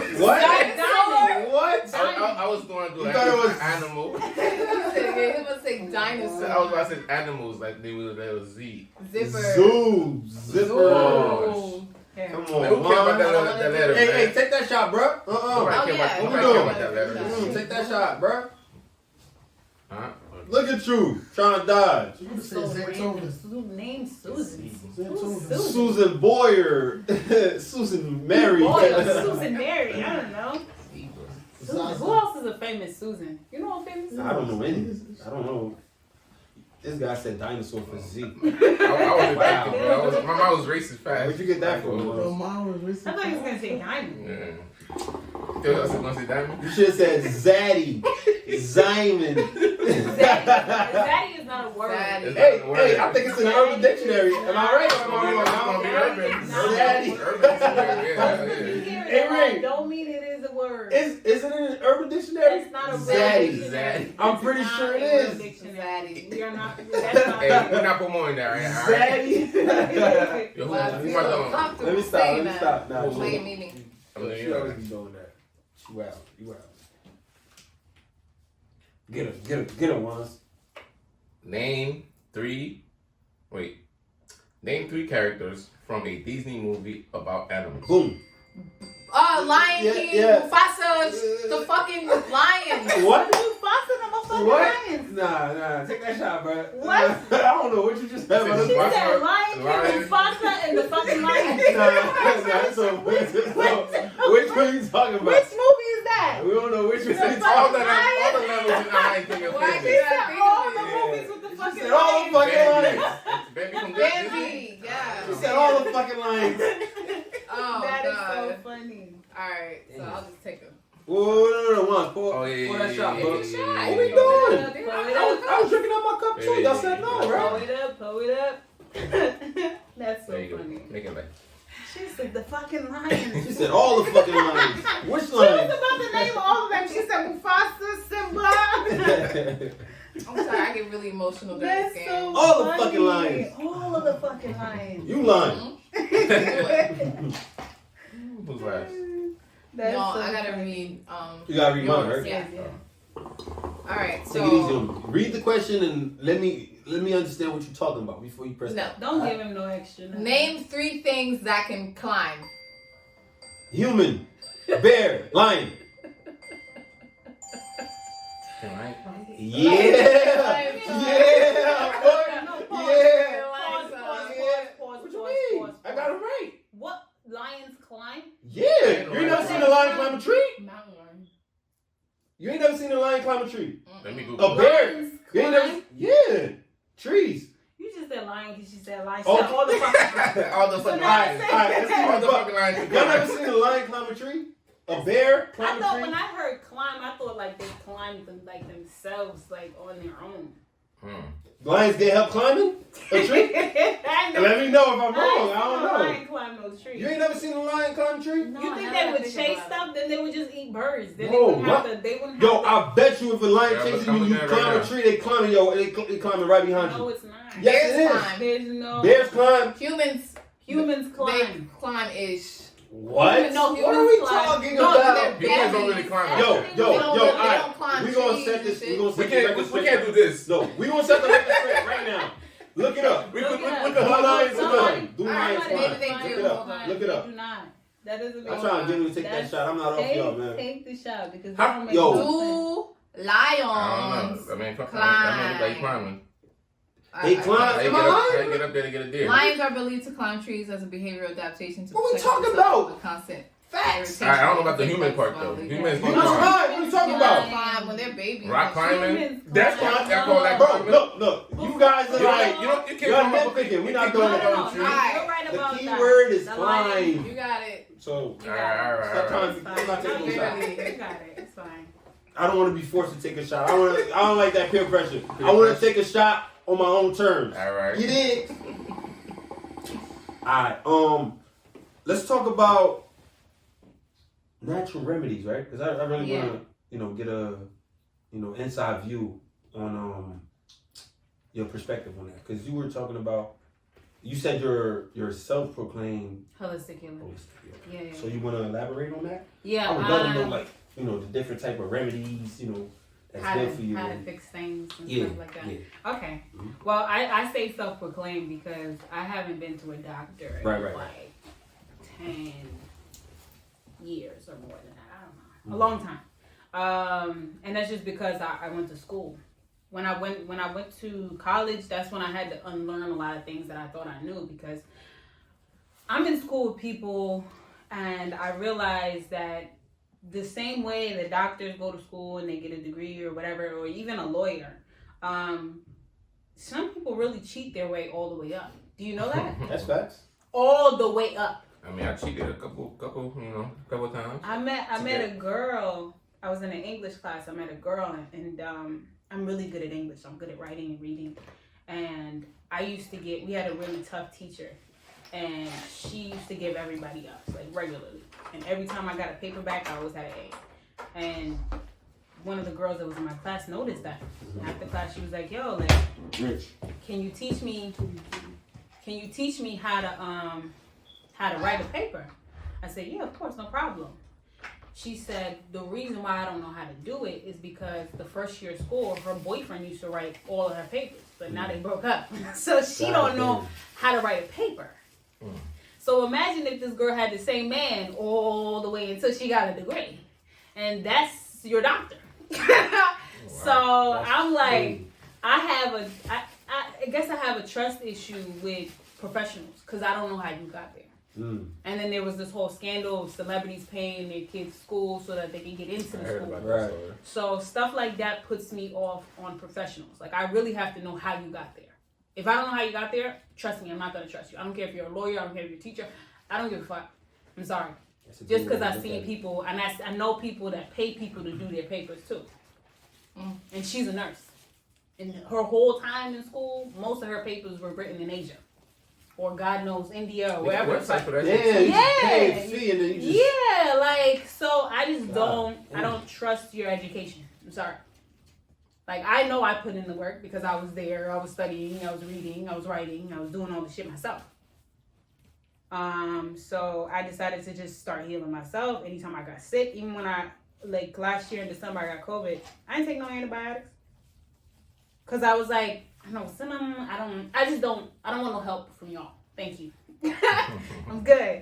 What? I was going to do You thought it was- animal. He was saying I was dinosaur. about to say animals like they was Z. Zipper. Zoo. Zipper. Ooh. Here. Come Like, on, who care about Juan. that letter, Hey, man? hey, take that shot, bro. Nobody care yeah. about, What we nobody care doing? about that letter. Take that shot, bro. Huh? Look at you, trying to dodge. So random. Name Susan. Who's Susan? Susan Boyer. Susan Mary. Boy, Susan Mary. I don't know. Zebra. Susan. Who else is a famous Susan? You know a famous Susan? I don't know any. I don't know. This guy said dinosaur for Z. I wasn't thinking, bro. My mom was racist fast. Where'd you get that from? Your mom was I racist. thought he was gonna say diamond. Yeah. I was going to say diamond. You should have said Zaddy. Zyman. Zaddy is not a word. Zaddy. Hey, I think it's in the Urban Dictionary. Am I right? It's gonna be urban. Zaddy. Urban. Yeah. You hear Hey, it, Ray. don't mean it is a word. word. Is it in an Urban Dictionary? That's not a Zaddy. Zaddy. I'm pretty sure it is. Zaddy. We are not. That's not. Hey, we're not promoting that, right? All right. Zaddy. Yo, Well, I who feel am I talking? comfortable Let me saying that. stop. Nah, Look at me. She always be doing that. You out. Get her, once. Name three characters from a Disney movie about animals. Boom. Lion Yeah, King, yeah. Mufasa, the fucking lion. What? Mufasa the motherfucking What? lions. Nah. Take that shot, bro. What? I don't know what you just said. She She Nah, said Lion King, Mufasa, and the fucking lions. so which one are you talking about? Which movie is that? We don't know which one The you All talking the about. levels in Lion King are Why famous. She said all the Yeah. movies with the She fucking said all the lions. fucking lions. Baby from Disney. Bambi, yeah. She said all the fucking lions. Oh, That is God. so funny. Alright, so I'll just take a... Whoa, no, once. Pour yeah, that shot, bro. yeah, yeah, What we yeah. doing? Pour it up. I was drinking out my cup too. Y'all said no, Pull right? it up. That's so There you go. funny. Make it like. She said the fucking lions. She said all the fucking lions. Which She was lions? about to name all of them. She said Mufasa, Simba. I'm sorry, I get really emotional during That's this so game. All the funny. fucking lions. All of the fucking lions. You lying. Who's last? That's No, so I gotta funny. read. You gotta read mine, right? Yeah. Alright, Take it easy so... on me. Read the question and let me understand what you're talking about before you press. No. Don't give him no extra. nothing. Name 3 things that can climb. Human, bear, lion. Right. Yeah, Lion. yeah, boy. No, pause. Yeah. Pause. What you mean? I got it right. What lions climb? Yeah. You ain't never seen a lion climb a tree? Mountain lion. You ain't never seen a lion climb a tree? Let me A Google. bear. Lions You ain't climb? never. Yeah. Trees. You just said lion because she said lion. She Oh. said all the fucking. All the So fucking now lions. I Alright, let's said- All the fucking lions. Y'all never seen a lion climb a tree? A bear I climb a thought tree? when I heard climb, I thought like they climbed them like themselves, like on their own. Lions get help climbing a tree? I know. Let me know if I'm wrong. I I don't know. Lion climb those trees. You ain't never seen a lion climb a tree? No, You think now they that I would think chase about it. stuff? Then they would just eat birds. Then No, they wouldn't have what? to. They wouldn't Yo, have I bet you if a lion Yeah, chases I'm you, you looking at it right climb a now. tree, they climbing they climbing right behind to. you. No, it's not. Yes, it Bears is. climb. There's no. Bears climb. Humans Humans climb. They climb-ish. What? No, What are we humans climb. talking No, about? they're Humans don't really climb. Yo, They don't alright. climb We gonna trees set and this. shit. We gonna We set the record can't straight. do this. No, we gonna set the record straight right now. Look it up. We Look could it up. we Do could hold lions on. climb? Do Alright, lions maybe climb? they Look do. it up. Look it They up. do not. That doesn't make I'm trying to get him to take that That's- shot. I'm not off y'all, man. Take the shot because How- that don't make Yo. no sense. 2 I lions. don't know. I mean, Climb. like climbing. They climb. How you Am get I up, lying? how you get up there to get a deer? Lions are believed to climb trees as a behavioral adaptation to What we protect talking themselves about? from constant Facts. irritation. I don't know about the human part though. Humans You don't just climb. lied. What are you talking Humans about? climb when they're babies. Rock climbing. Humans That's climb. fine. I call that Bro, climbing. look. You guys are like. You can't Y'all climb up a- nitpicking. We're you not can't doing climb that. up a tree. You're Alright. right The about key that. word is The lion- climb. You got it. So All stop right. trying It's to. fine. I'm not No, taking a you shot. got it. You got it. It's fine. I don't want to be forced to take a shot. I don't like that peer pressure. I want to take a shot on my own terms. All right. You did. Alright, let's talk about natural remedies, right? Because I really want to, get a, inside view on your perspective on that. Because you were talking about, you said you're self-proclaimed Holistic healing. holistic. Yeah. So you want to elaborate on that? Yeah. I would love to know, like, the different type of remedies, that's how good to, for you. how to fix things and Yeah, stuff like that. yeah. Okay. Mhm. Well, I say self-proclaimed because I haven't been to a doctor in Right. like 10 years or more than that. I don't know. Mhm. A long time. And that's just because I went to school. When I went to college, that's when I had to unlearn a lot of things that I thought I knew because I'm in school with people and I realized that the same way the doctors go to school and they get a degree or whatever, or even a lawyer, some people really cheat their way all the way up. Do you know that? That's facts. All the way up. I mean, I cheated a couple times. I met a girl. I was in an English class. I met a girl, and I'm really good at English. I'm good at writing and reading. And we had a really tough teacher, and she used to give everybody F's, like regularly. And every time I got a paperback, I always had an And one of the girls that was in my class noticed that. After class, she was like, "Yo, like, can you teach me how to write a paper?" I said, "Yeah, of course, no problem." She said, "The reason why I don't know how to do it is because the first year of school, her boyfriend used to write all of her papers, but now they broke up. So she don't know how to write a paper." So imagine if this girl had the same man all the way until she got a degree. And that's your doctor. So I'm like, I guess I have a trust issue with professionals because I don't know how you got there. And then there was this whole scandal of celebrities paying their kids' school so that they can get into the school. Right. So stuff like that puts me off on professionals. Like, I really have to know how you got there. If I don't know how you got there, trust me, I'm not going to trust you. I don't care if you're a lawyer, I don't care if you're a teacher. I don't give a fuck. I'm sorry. Just because I've seen people, and I know people that pay people to do their papers too. And she's a nurse. And her whole time in school, most of her papers were written in Asia. Or God knows, India or wherever. Yeah, like, so I just I don't trust your education. I'm sorry. Like, I know I put in the work because I was there, I was studying, I was reading, I was writing, I was doing all the shit myself. So I decided to just start healing myself. Anytime I got sick, even when like last year in December I got COVID, I didn't take no antibiotics. Cause I was like, I don't want no help from y'all. Thank you. I'm good.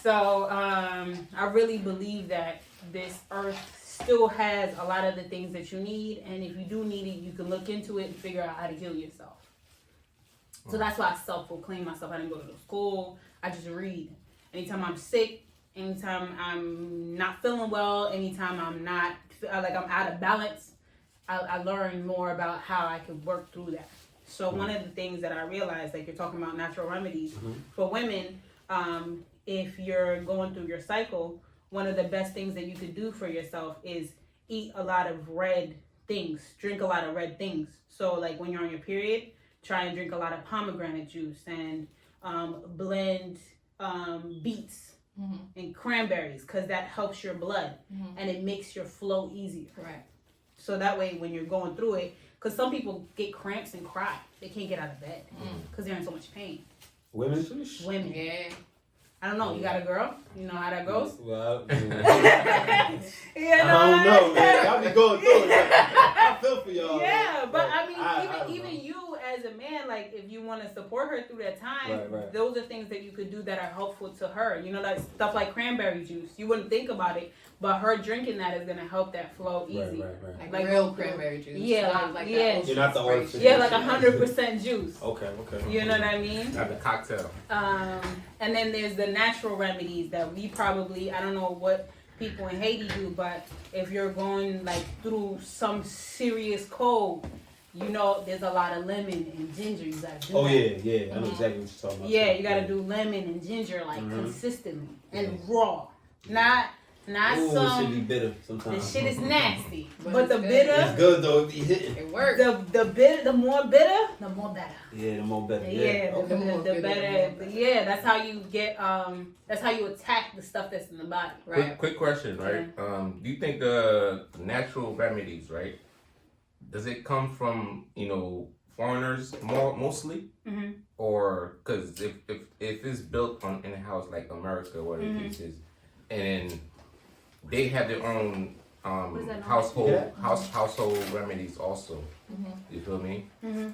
So I really believe that this earth still has a lot of the things that you need, and if you do need it, you can look into it and figure out how to heal yourself. So that's why I self-proclaim myself. I didn't go to school. I just read. Anytime I'm sick, anytime I'm not feeling well, anytime I'm not, like I'm out of balance, I learn more about how I can work through that. So one of the things that I realized, like you're talking about natural remedies, for women, if you're going through your cycle, one of the best things that you could do for yourself is eat a lot of red things, drink a lot of red things. So like when you're on your period, try and drink a lot of pomegranate juice and blend beets and cranberries, because that helps your blood and it makes your flow easier. Right. So that way when you're going through it, because some people get cramps and cry. They can't get out of bed because they're in so much pain. Women? Yeah. I don't know. You got a girl? You know how that goes? Well, I don't know, man. I'll be going through it. I feel for y'all. Yeah, but I mean, even you as a man, like if you want to support her through that time, those are things that you could do that are helpful to her. You know, that stuff like cranberry juice. You wouldn't think about it, but her drinking that is going to help that flow easy. Like Like real cranberry juice. Yeah, like yeah. You're not the artificial. Yeah, like 100% juice. Okay. You know what I mean? Have a cocktail. And then there's the natural remedies that we probably, I don't know what people in Haiti do, but if you're going like through some serious cold, you know, there's a lot of lemon and ginger you gotta do. Yeah. I know exactly what you're talking about. Yeah, you gotta do lemon and ginger like consistently and raw. Not Ooh, some. It should be bitter sometimes. The shit is nasty, But but it's the good. bitter. It's good though. It be hitting. It works. The bitter, the more bitter, the more better. Yeah, the more better. Yeah, Okay, more the bitter, better. more better. Yeah, that's how you get. That's how you attack the stuff that's in the body. Right. Quick question, right? Do you think the natural remedies, right? Does it come from foreigners mostly, or because if it's built in a house like America, what the case is, and they have their own household remedies also. You feel me? You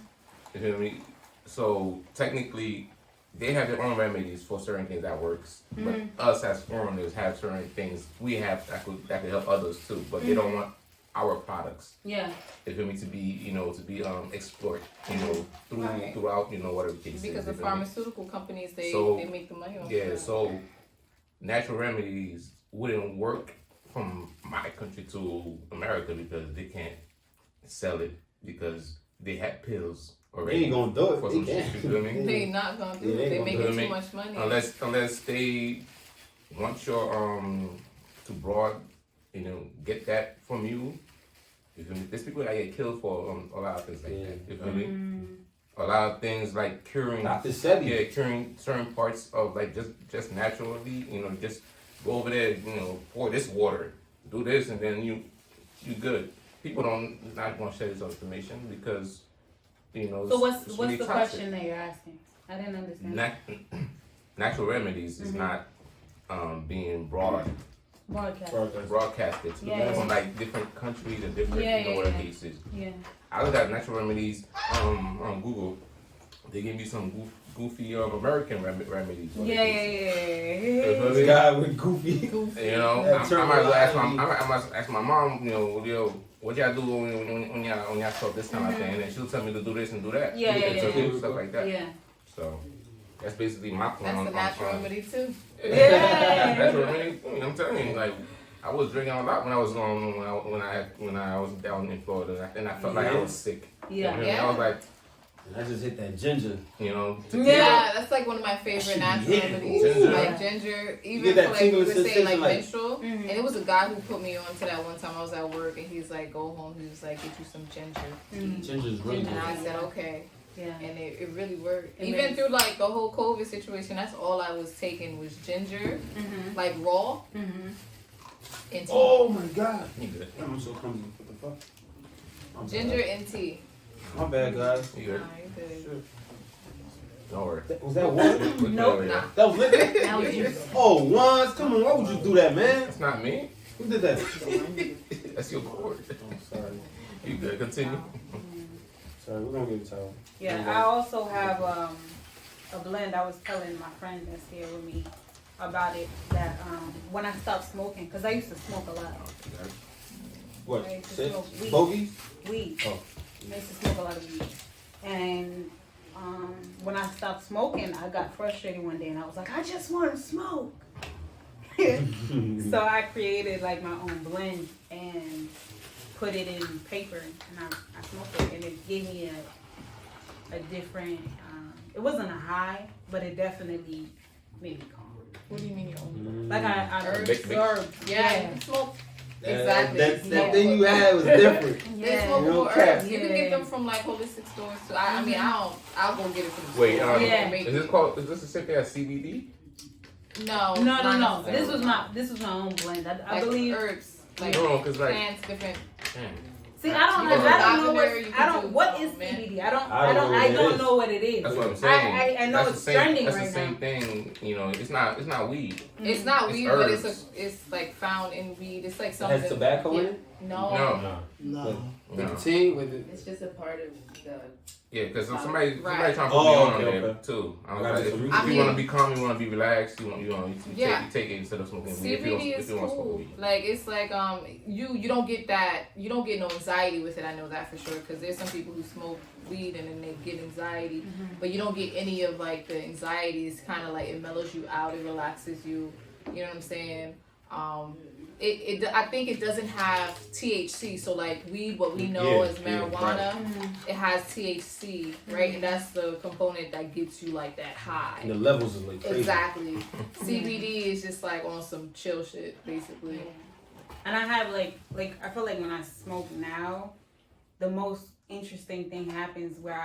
feel me? So technically, they have their own remedies for certain things that works, but us as foreigners have certain things we have that could help others too. But they don't want our products. Yeah. You feel me? To be explored. Throughout whatever the case is. Because the pharmaceutical companies, they make the money off yeah, that. so natural remedies wouldn't work from my country to America because they can't sell it because they have pills already. They ain't gonna do it. For They some can't. shit, you feel me? They not gonna do Yeah, it. they They gonna making do it. too much money. Unless they want your to broad, get that from you. You feel me? There's people that get killed for a lot of things like that. You feel me? A lot of things like curing certain parts of like just naturally, just go over there, pour this water, do this, and then you good. People not gonna share this information because So what's it's the really toxic. question that you're asking? I didn't understand. Natural remedies is not being broadcasted to Yeah. from like different countries and different what the case is. Yeah. I looked at natural remedies on Google. They give you some goofy American remedies. Yeah. The guy with goofy. You know, I might ask my mom, what y'all do when y'all start this kind of thing, and she'll tell me to do this and do that. Stuff like that. Yeah. So that's basically my plan. That's a natural remedy too. Yeah. Natural remedy. I'm telling you, like I was drinking a lot when I was going when I was down in Florida, and I felt like I was sick. Yeah. I was like, And I just hit that ginger. Yeah, that's like one of my favorite natural remedies. Ginger. Like ginger, even get that for like tingling you were saying like sensation, menstrual. And it was a guy who put me on to that one time. I was at work and he's like, go home. He was like, get you some ginger. Ginger's really And good. I said, okay. Yeah. And it really worked. It Even makes- through like the whole COVID situation, that's all I was taking was ginger, like raw, and tea. Oh my god. You good? I'm so clumsy. What the fuck? My Ginger bad. and tea. My bad, guys. You good? Nah, you good. Don't worry. Was that water? Nope. Nah. That was liquor? That was you. Oh, Wands, come on. Why would you do that, man? That's not me. Who did that? That's your cord. I'm sorry. You good? Continue. Sorry, we're gonna get a towel. Yeah, I also have a blend. I was telling my friend that's here with me about it that when I stopped smoking, because I used to smoke a lot. What? I used to Shit? smoke weed. Bogies? Weed. Oh. I used to smoke a lot of weed. And when I stopped smoking, I got frustrated one day and I was like, I just want to smoke. So I created like my own blend and put it in paper and I smoked it and it gave me a different, it wasn't a high, but it definitely made me calm. What do you mean your own? Like I Herbs? absorbed. Yeah, you smoke. Exactly. That thing you had was different. There's Yeah. smokable No cap. herbs. You can Yeah. get them from like holistic stores too. I mean, I'll go get it from the Wait, store. Yeah. is this the same thing as CBD? No. No. not This was necessarily. my own blend. I like believe. herbs, like No, because like, plants, different. See, I don't know Lavender, you what. can I don't. do What is mint. CBD? I don't know what it is. that's what I'm saying. I know That's it's the same, trending that's right the same now. thing. It's not weed. It's not It's weed, but herbs. it's like found in weed. It's like It something. has tobacco in it? No. No. Nicotine with it. It's just a part of the. Yeah, because somebody Right. trying to put me on okay, there okay. too. I I was gotta like, do if some you, research. want to be calm, you want to be relaxed, you Yeah. take it instead of smoking weed. CBD is if you want to smoke cool. weed. Like it's like you don't get that, you don't get no anxiety with it. I know that for sure because there's some people who smoke weed and then they get anxiety, but you don't get any of like the anxiety. It's kind of like it mellows you out, it relaxes you. You know what I'm saying? I think it doesn't have THC. So like weed, what we know as marijuana, it has THC, right? And that's the component that gets you like that high. And the levels is like crazy. Exactly. CBD is just like on some chill shit, basically. And I have like I feel like when I smoke now, the most interesting thing happens where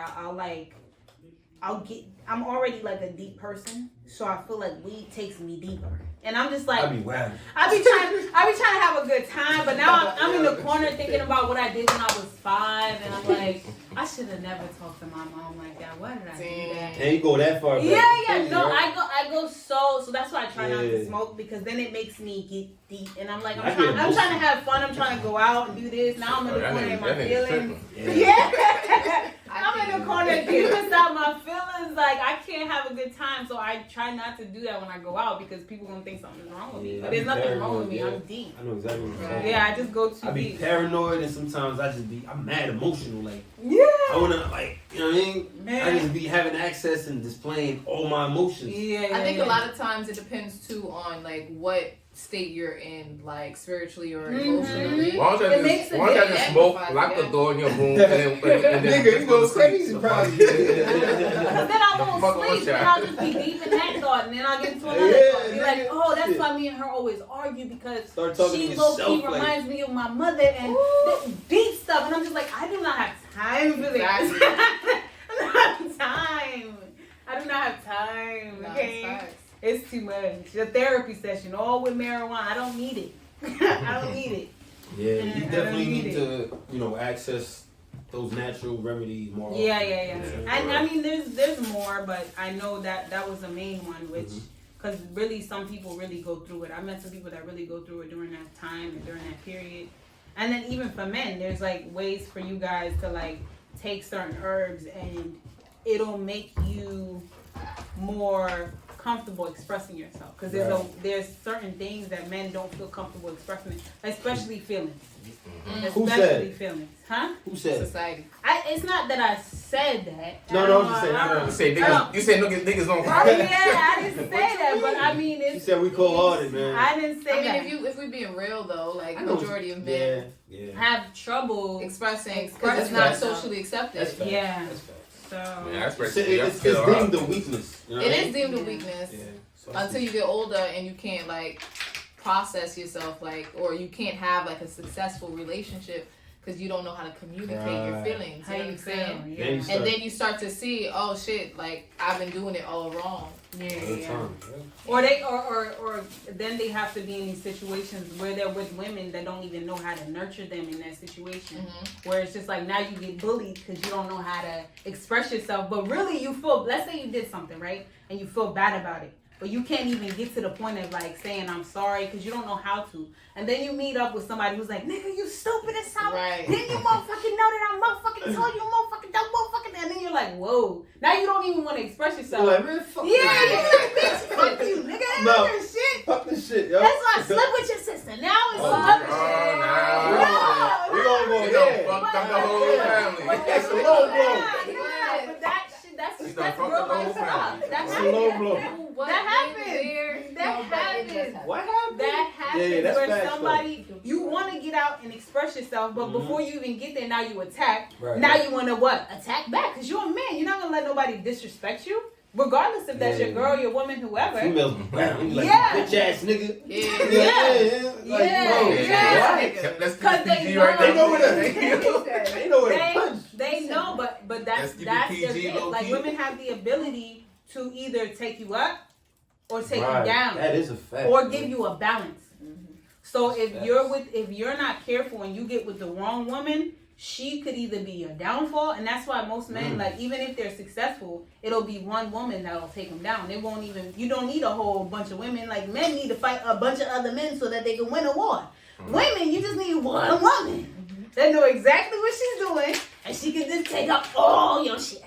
I'm already like a deep person, so I feel like weed takes me deeper. And I'm just like, I be wild. I be trying to have a good time, but now I'm in the corner thinking about what I did when I was 5, and I'm like, I should have never talked to my mom like that. Why did I do that? Can't you go that far back? Yeah, no, Right? I go so that's why I try not to Yeah. smoke because then it makes me get deep, and I'm like, I I'm get trying to emotional. have fun, I'm trying to go out and do this. Now I'm in the That corner in nigga- my that nigga's feelings. tripping. Yeah. I'm in the corner getting inside my feelings. Like I can't have a good time, so I try not to do that when I go out because people gonna think something's wrong with me. Yeah, But I there's be nothing wrong with paranoid, me. yeah. I'm deep. I know exactly what you're saying. Yeah, I just go too I be deep. paranoid and sometimes I'm mad emotional. Like, Yeah. I wanna, like, you know what I mean? I Man. just be having access and displaying all my emotions. Yeah. I think a lot of times it depends too on like what state you're in, like spiritually or emotionally. Why don't It y'all makes a just, why don't y'all difference. just smoke, Amplifies, lock the yeah. door in your room, and then Nigga, you go crazy, probably. But then I The won't fuck sleep, with then y'all? I'll just be deep in that thought, and then I'll get into another Yeah, thought. Be like, nigga. oh, that's Shit. why me and her always argue because Start talking she to low-key yourself, like- reminds me of my mother and the deep stuff, and I'm just like, I do not have time for this. Exactly. I don't have time. I do not have time. No, Okay, it's facts. it's too much. A therapy session, all with marijuana. I don't need it. I don't need it. Yeah, you I definitely don't need need to, access those natural remedies more often. Yeah. Yeah. And I mean, there's more, but I know that was the main one, which, because really some people really go through it. I met some people that really go through it during that time and during that period. And then even for men, there's like ways for you guys to like take certain herbs and it'll make you more comfortable expressing yourself. Because there's certain things that men don't feel comfortable expressing, especially feelings. Who Especially said? feelings. Huh? Who said? Society. It's not that I said that. No, I'm just saying. You say niggas don't Oh yeah, I didn't say that, but I mean, You said we cold-hearted, man. I didn't say that. I mean, if we being real though, like I know. majority of men have trouble expressing because it's not socially accepted. That's facts. Yeah. That's facts. So It's deemed a weakness. You know what I It mean? is deemed a weakness Yeah. So until you get older and you can't like process yourself or you can't have like a successful relationship because you don't know how to communicate your feelings. How You know you what I'm saying? feel? Then you And then you start to see, oh shit, like I've been doing it all wrong. Yeah. Or then they have to be in these situations where they're with women that don't even know how to nurture them in that situation. Where it's just like now you get bullied because you don't know how to express yourself. But really you feel, let's say you did something, right? And you feel bad about it. But you can't even get to the point of like saying I'm sorry because you don't know how to. And then you meet up with somebody who's like, nigga, you stupid as hell. Right. Then you motherfucking know that I motherfucking told you motherfucking dumb motherfucking. And then you're like, whoa. Now you don't even want to express yourself. You're like, man, fuck Yeah, you're like, bitch, fuck you, nigga. That's No. that shit. Fuck this shit, yo. That's why I slept with your sister. Now it's some other shit. We gonna go You there. done fucked up the whole family. That's a low blow. Yeah, but that shit, that's You done real fucked up the whole life stuff. family. That That's a low happens. blow. That happens. That happens. What happened? That happens Yeah, that's where facts, somebody, you want to get out and express yourself, but before you even get there, now you attack. Right. Now you want to what? Attack back. Because you're a man. You're not going to let nobody disrespect you. Regardless if that's your girl, your woman, whoever. Females brown. Like, Yeah. bitch ass nigga. Yeah. Let's Because keep they PG know. right there. They know where They know where to punch. They know, but that's Let's keep it that's PG, their thing. low Like key. women have the ability to either take you up or take Right. you down, That is a fact. or man. give you a balance. So if you're not careful and you get with the wrong woman, she could either be your downfall, and that's why most men, like even if they're successful, it'll be one woman that'll take them down. They won't even. You don't need a whole bunch of women. Like men need to fight a bunch of other men so that they can win a war. Women, you just need one woman that know exactly what she's doing, and she can just take up all your shit.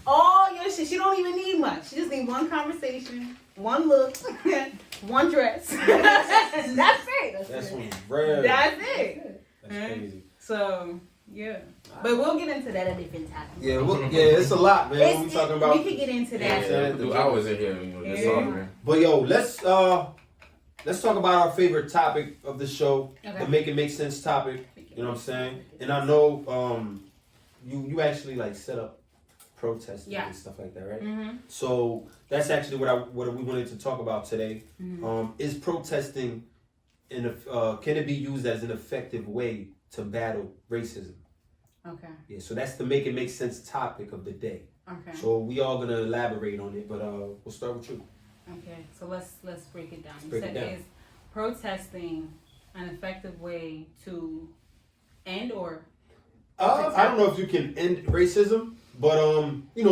All your shit. She don't even need much. She just need one conversation, one look, one dress. That's it. That's some real. That's it. That's crazy. So yeah, but we'll get into that at a different time. Yeah, it's a lot, man. We talking about. We could get into that. Yeah, we could do hours in here, just Yeah. talking. But yo, let's talk about our favorite topic of the show, the Make It Make Sense topic. You know what I'm saying? And I know you actually like set up protesting and stuff like that, right? Mm-hmm. So that's actually what we wanted to talk about today. Mm-hmm. Is protesting can it be used as an effective way to battle racism? Okay. Yeah, so that's the Make It Make Sense topic of the day. Okay. So we all gonna elaborate on it, but we'll start with you. Okay. So let's break it down. Break it down. Is protesting an effective way to end or? I don't know if you can end racism, but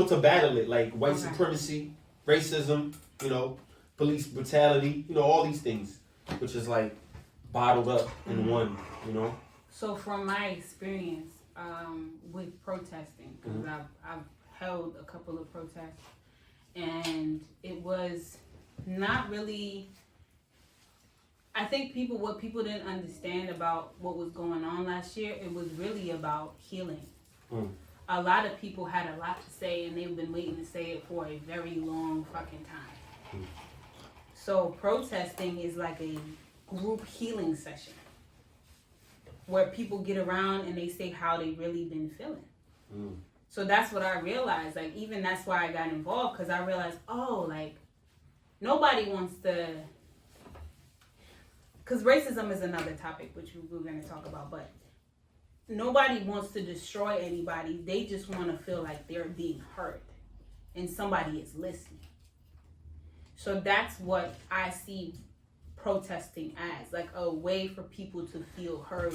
to battle it, like white supremacy, racism, police brutality, all these things, which is like bottled up in one, So from my experience with protesting, because I've held a couple of protests, and it was not really. I think what people didn't understand about what was going on last year, it was really about healing. A lot of people had a lot to say, and they've been waiting to say it for a very long fucking time. So protesting is like a group healing session where people get around and they say how they really been feeling. So that's what I realized. Like, even that's why I got involved, because I realized, nobody wants to. Because racism is another topic, which we're going to talk about, but nobody wants to destroy anybody. They just want to feel like they're being heard and somebody is listening. So that's what I see protesting as, like a way for people to feel heard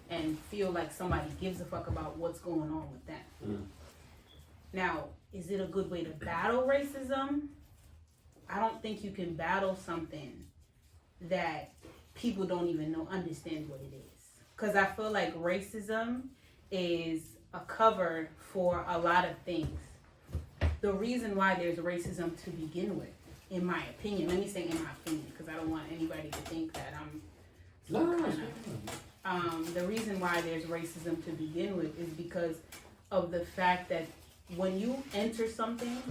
and feel like somebody gives a fuck about what's going on with them. Now, is it a good way to battle racism? I don't think you can battle something that people don't even understand what it is. Because I feel like racism is a cover for a lot of things. The reason why there's racism to begin with, in my opinion, let me say in my opinion, because I don't want anybody to think that the reason why there's racism to begin with is because of the fact that when you enter something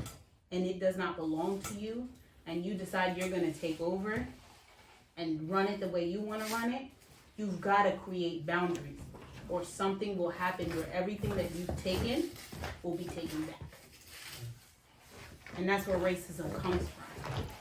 and it does not belong to you, and you decide you're going to take over and run it the way you want to run it, you've got to create boundaries, or something will happen where everything that you've taken will be taken back. And that's where racism comes from.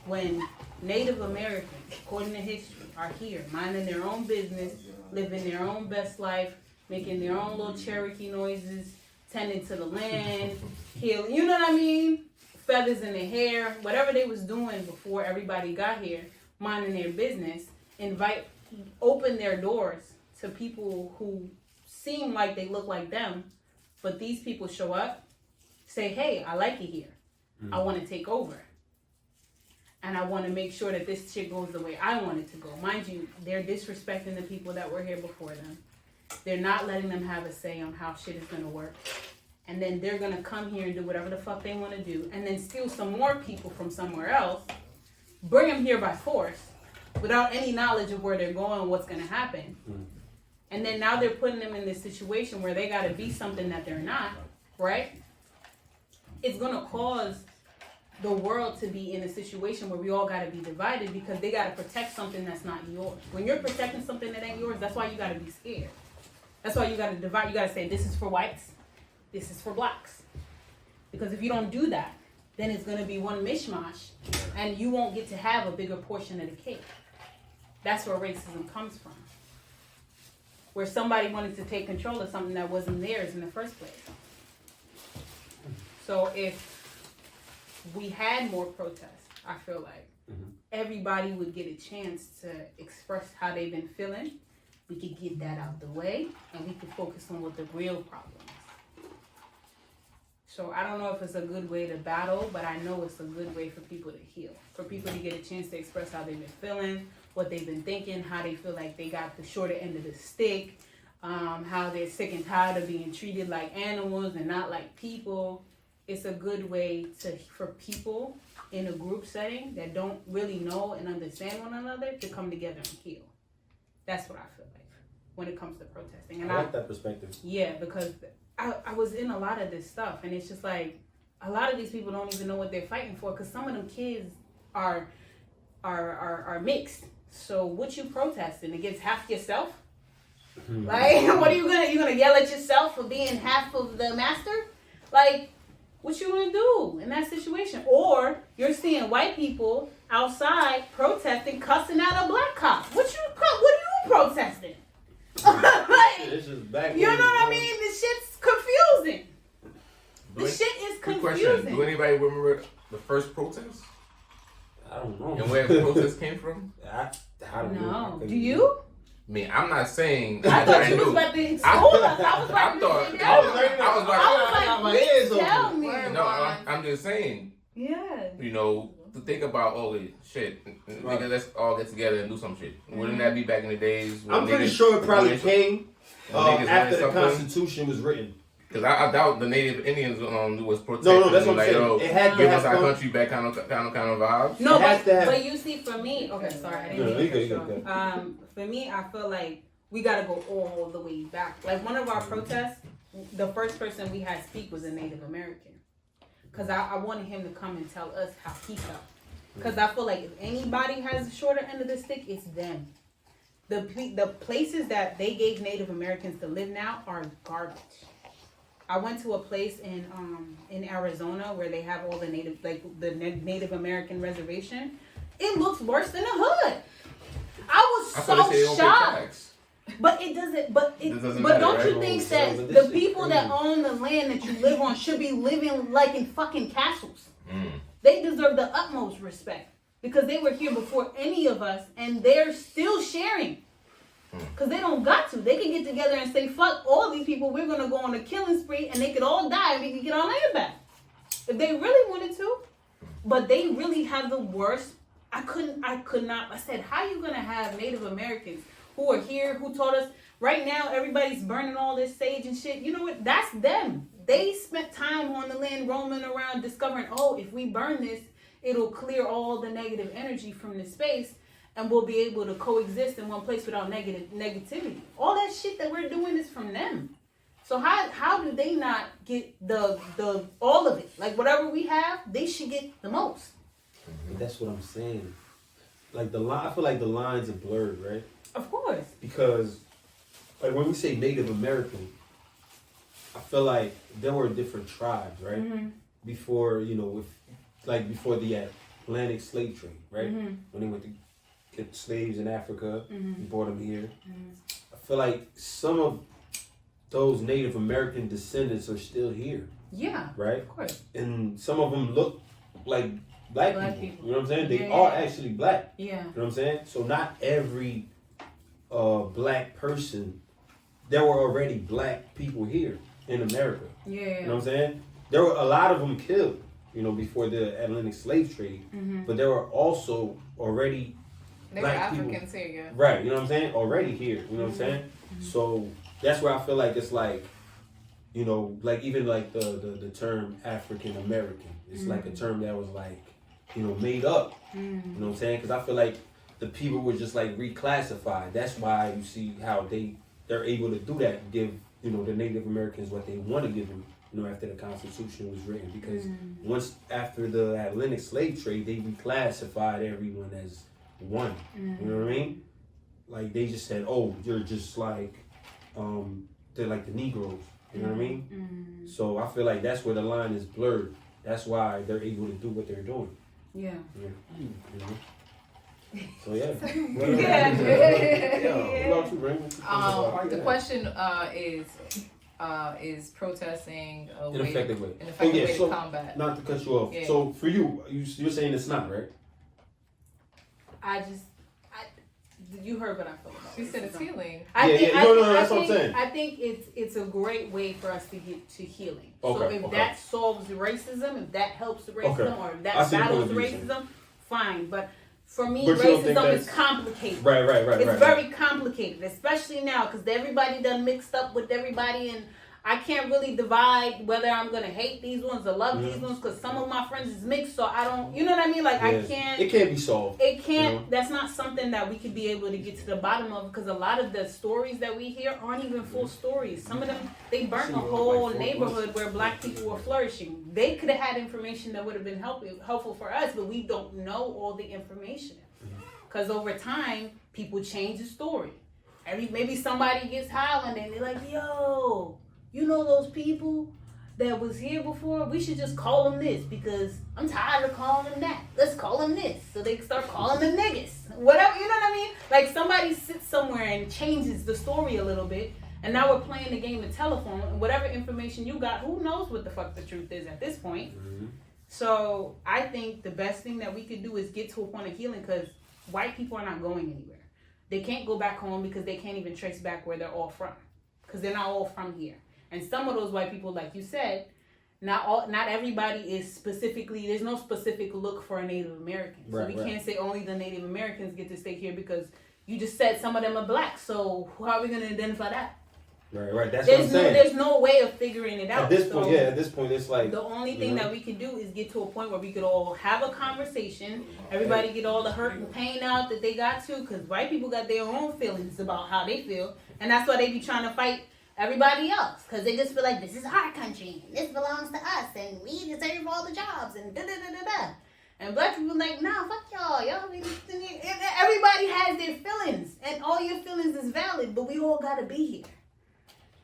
When Native Americans, according to history, are here, minding their own business, living their own best life, making their own little Cherokee noises, tending to the land, healing, you know what I mean? Feathers in their hair, whatever they was doing before everybody got here, minding their business, open their doors to people who seem like they look like them, but these people show up, say, hey, I like it here. I want to take over. And I want to make sure that this shit goes the way I want it to go. Mind you, they're disrespecting the people that were here before them. They're not letting them have a say on how shit is going to work. And then they're going to come here and do whatever the fuck they want to do, and then steal some more people from somewhere else, bring them here by force, without any knowledge of where they're going, what's going to happen. And then now they're putting them in this situation where they got to be something that they're not, right? It's going to cause the world to be in a situation where we all got to be divided because they got to protect something that's not yours. When you're protecting something that ain't yours, that's why you got to be scared. That's why you got to divide. You got to say, this is for whites, this is for blacks. Because if you don't do that, then it's going to be one mishmash, and you won't get to have a bigger portion of the cake. That's where racism comes from. Where somebody wanted to take control of something that wasn't theirs in the first place. So if we had more protests, I feel like everybody would get a chance to express how they've been feeling. We could get that out the way, and we could focus on what the real problem is. So I don't know if it's a good way to battle, but I know it's a good way for people to heal. For people to get a chance to express how they've been feeling, what they've been thinking, how they feel like they got the shorter end of the stick, how they're sick and tired of being treated like animals and not like people. It's a good way for people in a group setting that don't really know and understand one another to come together and heal. That's what I feel like when it comes to protesting. And I like that perspective. Yeah, because I was in a lot of this stuff, and it's just like a lot of these people don't even know what they're fighting for, because some of them kids are mixed. So what you protesting against half yourself? Like, what are you gonna yell at yourself for being half of the master? Like, what you gonna do in that situation? Or you're seeing white people outside protesting, cussing out a black cop. What are you protesting? Like, you know what I mean? This shit's confusing. This shit is confusing. Question. Do anybody remember the first protest? I don't know. And where the protest came from? I don't know. Do you? I mean, I'm not saying I thought you was about to expose us. I was about to tell me. No, I'm just saying. Yeah. You know, to think about all this shit. Nigga, let's all get together and do some shit. Wouldn't that be back in the days? When I'm pretty sure it probably came after the something? Constitution was written. Because I doubt the Native Indians was protecting. No, that's what I'm like, saying. oh, it had to give have us our come. country back kind of vibes. No, It has to have- but you see, for me, okay, sorry, I didn't mean to cut you off. For me, I feel like we gotta go all the way back. Like, one of our protests, the first person we had speak was a Native American, because I wanted him to come and tell us how he felt. Because I feel like if anybody has the shorter end of the stick, it's them. The places that they gave Native Americans to live now are garbage. I went to a place in Arizona where they have all the Native American reservation. It looks worse than the hood. I was so shocked. But it doesn't. But doesn't but matter, don't right? you think that the people that own the land that you live on should be living like in fucking castles? They deserve the utmost respect. because they were here before any of us, and they're still sharing. Because they don't got to. They can get together and say, fuck all these people, we're going to go on a killing spree, and they could all die, and we could get our land back. If they really wanted to. But they really have the worst. I could not. I said, how are you going to have Native Americans who are here, who taught us, right now, everybody's burning all this sage and shit. You know what? That's them. They spent time on the land roaming around discovering, oh, if we burn this, it'll clear all the negative energy from the space. And we'll be able to coexist in one place without negativity. All that shit that we're doing is from them. So how do they not get the all of it? Like whatever we have, they should get the most. That's what I'm saying. Like I feel like the lines are blurred, right? Of course. Because like when we say Native American, I feel like there were different tribes, right? Mm-hmm. Before before the Atlantic slave trade, right? Mm-hmm. When they went to get slaves in Africa, mm-hmm. brought them here. Mm-hmm. I feel like some of those Native American descendants are still here. Yeah, right. Of course. And some of them look like black people. You know what I'm saying? They are actually black. Yeah. You know what I'm saying? So not every black person. There were already black people here in America. Yeah. You know what I'm saying? There were a lot of them killed, before the Atlantic slave trade. Mm-hmm. But there were also already they were Africans here, yeah. Right, you know what I'm saying? Already here, you know what I'm saying? Mm-hmm. So that's where I feel like it's like, like even like the term African American. It's like a term that was like, made up. You know what I'm saying? Because I feel like the people were just like reclassified. That's why you see how they're able to do that and give, the Native Americans what they want to give them, after the Constitution was written. Because once after the Atlantic slave trade, they reclassified everyone as one. You know what I mean? Like they just said, oh, you're just like they're like the Negroes. You know what I mean? So I feel like that's where the line is blurred. That's why they're able to do what they're doing. Yeah. So yeah. What about you, Raymond? The question is protesting an effective way. An effective way to combat. Not to cut you off. Yeah. So for you're saying it's not, right? You heard what I felt about. She said it's healing. That's what I'm saying. I think it's a great way for us to get to healing. Okay, so if that solves racism, if that helps racism, or if that battles racism, fine. But for me, racism is complicated. Right. It's very complicated, especially now because everybody done mixed up with everybody, and I can't really divide whether I'm gonna hate these ones or love these ones because some of my friends is mixed, so I don't. You know what I mean? Like I can't. It can't be solved. It can't. That's not something that we could be able to get to the bottom of because a lot of the stories that we hear aren't even full stories. Some of them they burnt a whole neighborhood where black people were flourishing. They could have had information that would have been helpful for us, but we don't know all the information because over time people change the story. Maybe somebody gets howling and they're like, "Yo, you know those people that was here before? We should just call them this because I'm tired of calling them that. Let's call them this." So they start calling them niggas. Whatever, you know what I mean? Like somebody sits somewhere and changes the story a little bit. And now we're playing the game of telephone. And whatever information you got, who knows what the fuck the truth is at this point. So I think the best thing that we could do is get to a point of healing because white people are not going anywhere. They can't go back home because they can't even trace back where they're all from. Because they're not all from here. And some of those white people, like you said, not everybody is specifically, there's no specific look for a Native American. So we can't say only the Native Americans get to stay here because you just said some of them are black. So how are we going to identify that? Right. That's what I'm saying. There's no way of figuring it out. At this point, it's like... The only thing that we can do is get to a point where we could all have a conversation. Everybody get all the hurt and pain out that they got to. Because white people got their own feelings about how they feel. And that's why they be trying to fight everybody else, because they just feel like this is our country, and this belongs to us, and we deserve all the jobs, and da-da-da-da-da. And black people like, nah, fuck y'all. Everybody has their feelings, and all your feelings is valid, but we all gotta be here.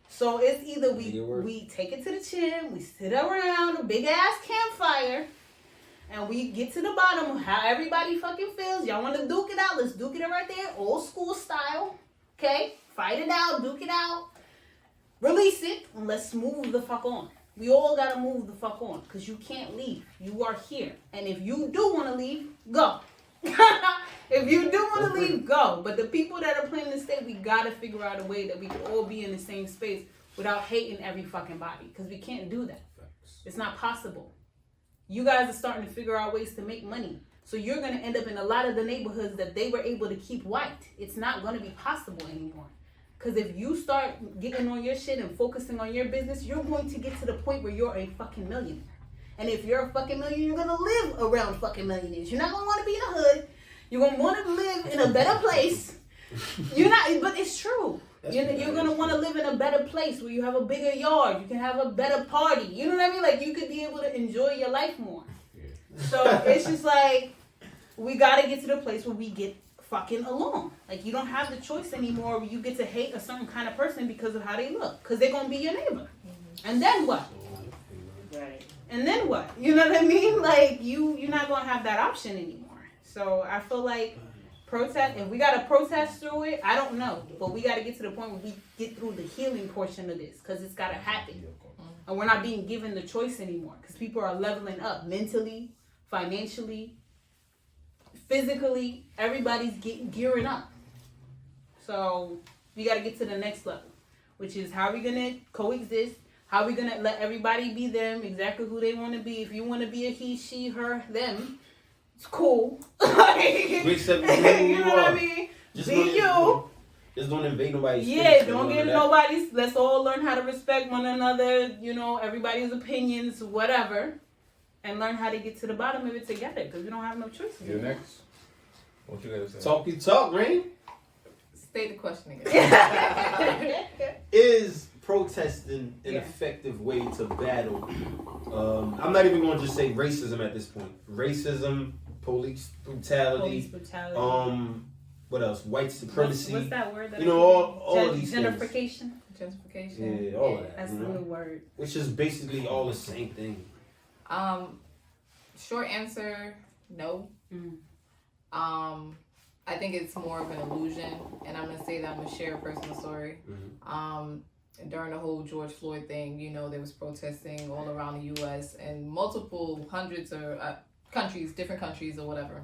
So it's either we take it to the chin, we sit around a big ass campfire, and we get to the bottom of how everybody fucking feels. Y'all want to duke it out? Let's duke it out right there, old school style. Okay, fight it out, duke it out. Release it, and let's move the fuck on. We all gotta move the fuck on, because you can't leave. You are here. And if you do want to leave, go. If you do want to leave, go. But the people that are planning to stay, we gotta figure out a way that we can all be in the same space without hating every fucking body. Because we can't do that. It's not possible. You guys are starting to figure out ways to make money. So you're going to end up in a lot of the neighborhoods that they were able to keep white. It's not going to be possible anymore. Because if you start getting on your shit and focusing on your business, you're going to get to the point where you're a fucking millionaire. And if you're a fucking millionaire, you're going to live around fucking millionaires. You're not going to want to be in a hood. You're going to want to live in a better place. You're not, but it's true. You're going to want to live in a better place where you have a bigger yard. You can have a better party. You know what I mean? Like, you could be able to enjoy your life more. So it's just like, we got to get to the place where we get fucking along. Like, you don't have the choice anymore where you get to hate a certain kind of person because of how they look. Because they're going to be your neighbor. Mm-hmm. And then what? Right. And then what? You know what I mean? Like, you're not going to have that option anymore. So I feel like protest, if we got to protest through it, I don't know. But we got to get to the point where we get through the healing portion of this. Because it's got to happen. And we're not being given the choice anymore. Because people are leveling up mentally, financially, physically. Everybody's gearing up. So we got to get to the next level, which is how are we going to coexist? How are we going to let everybody be them, exactly who they want to be? If you want to be a he, she, her, them, it's cool. We accept you know what I mean? Just be you. Just don't invade nobody's space. Yeah, don't get nobody's. Let's all learn how to respect one another, you know, everybody's opinions, whatever. And learn how to get to the bottom of it together, because we don't have no choice. You're next. What you gotta say? Talk your talk, Rain. State the question again. Is protesting an effective way to battle? I'm not even going to just say racism at this point. Racism, police brutality. What else? White supremacy. What's that word? That all of these gentrification. things. Gentrification. Yeah, all of that. That's the new word. Which is basically all the same thing. Short answer, no. I think it's more of an illusion, and I'm gonna say that I'm gonna share a personal story. During the whole George Floyd thing, you know, there was protesting all around the U.S. and multiple hundreds or countries, different countries or whatever.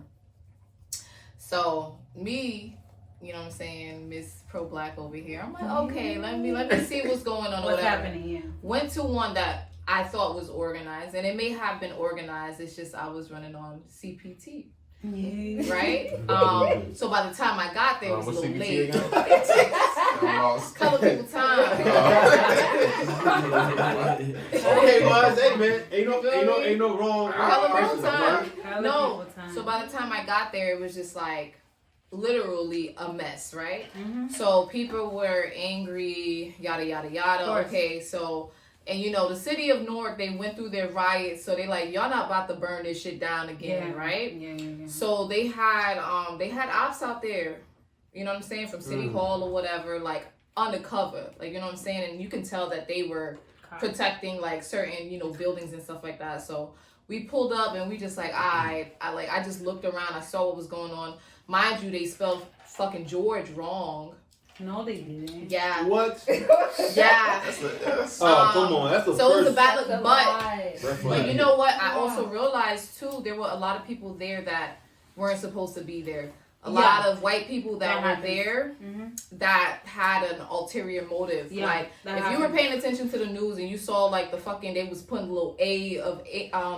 So me, you know what I'm saying, Miss Pro-Black over here, I'm like, okay, let me see what's going on. What's happening here? Went to one that I thought was organized, and it may have been organized. It's just I was running on CPT. Yeah. Right? So by the time I got there, it was a little late. Color people time. Okay, boys, hey man, ain't no wrong. Color people time. No. So by the time I got there, it was just like literally a mess, right? So people were angry, yada yada yada. Okay, so. And you know, the city of Newark, they went through their riots, so they like, y'all not about to burn this shit down again, right? Yeah. So they had ops out there, you know what I'm saying, from City Hall or whatever, like undercover, like, you know what I'm saying, and you can tell that they were protecting like certain, you know, buildings and stuff like that. So we pulled up and we just like, I just looked around, I saw what was going on. Mind you, they spelled fucking George wrong. No, they didn't. Yeah. What? Yeah. Come on. That's the so first. It was a bad look, but you know what? I Yeah. also realized too, there were a lot of people there that weren't supposed to be there. A lot of white people that were there that had an ulterior motive. Yeah, like, if you were paying attention to the news and you saw like the fucking, they was putting a little A of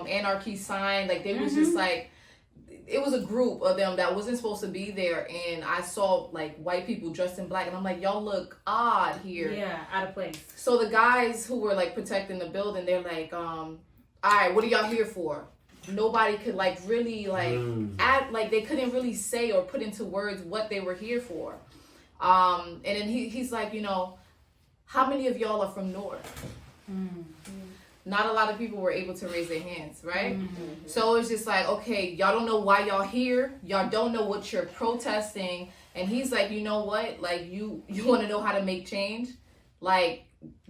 anarchy sign, like they was just like, it was a group of them that wasn't supposed to be there, and I saw like white people dressed in black, and I'm like, y'all look odd here. Yeah, out of place. So the guys who were like protecting the building, they're like, all right, what are y'all here for? Nobody could like really like add, like they couldn't really say or put into words what they were here for. And then he's like, you know, how many of y'all are from North? Not a lot of people were able to raise their hands, right? So it's just like, okay, y'all don't know why y'all here. Y'all don't know what you're protesting. And he's like, you know what? Like, you want to know how to make change? Like,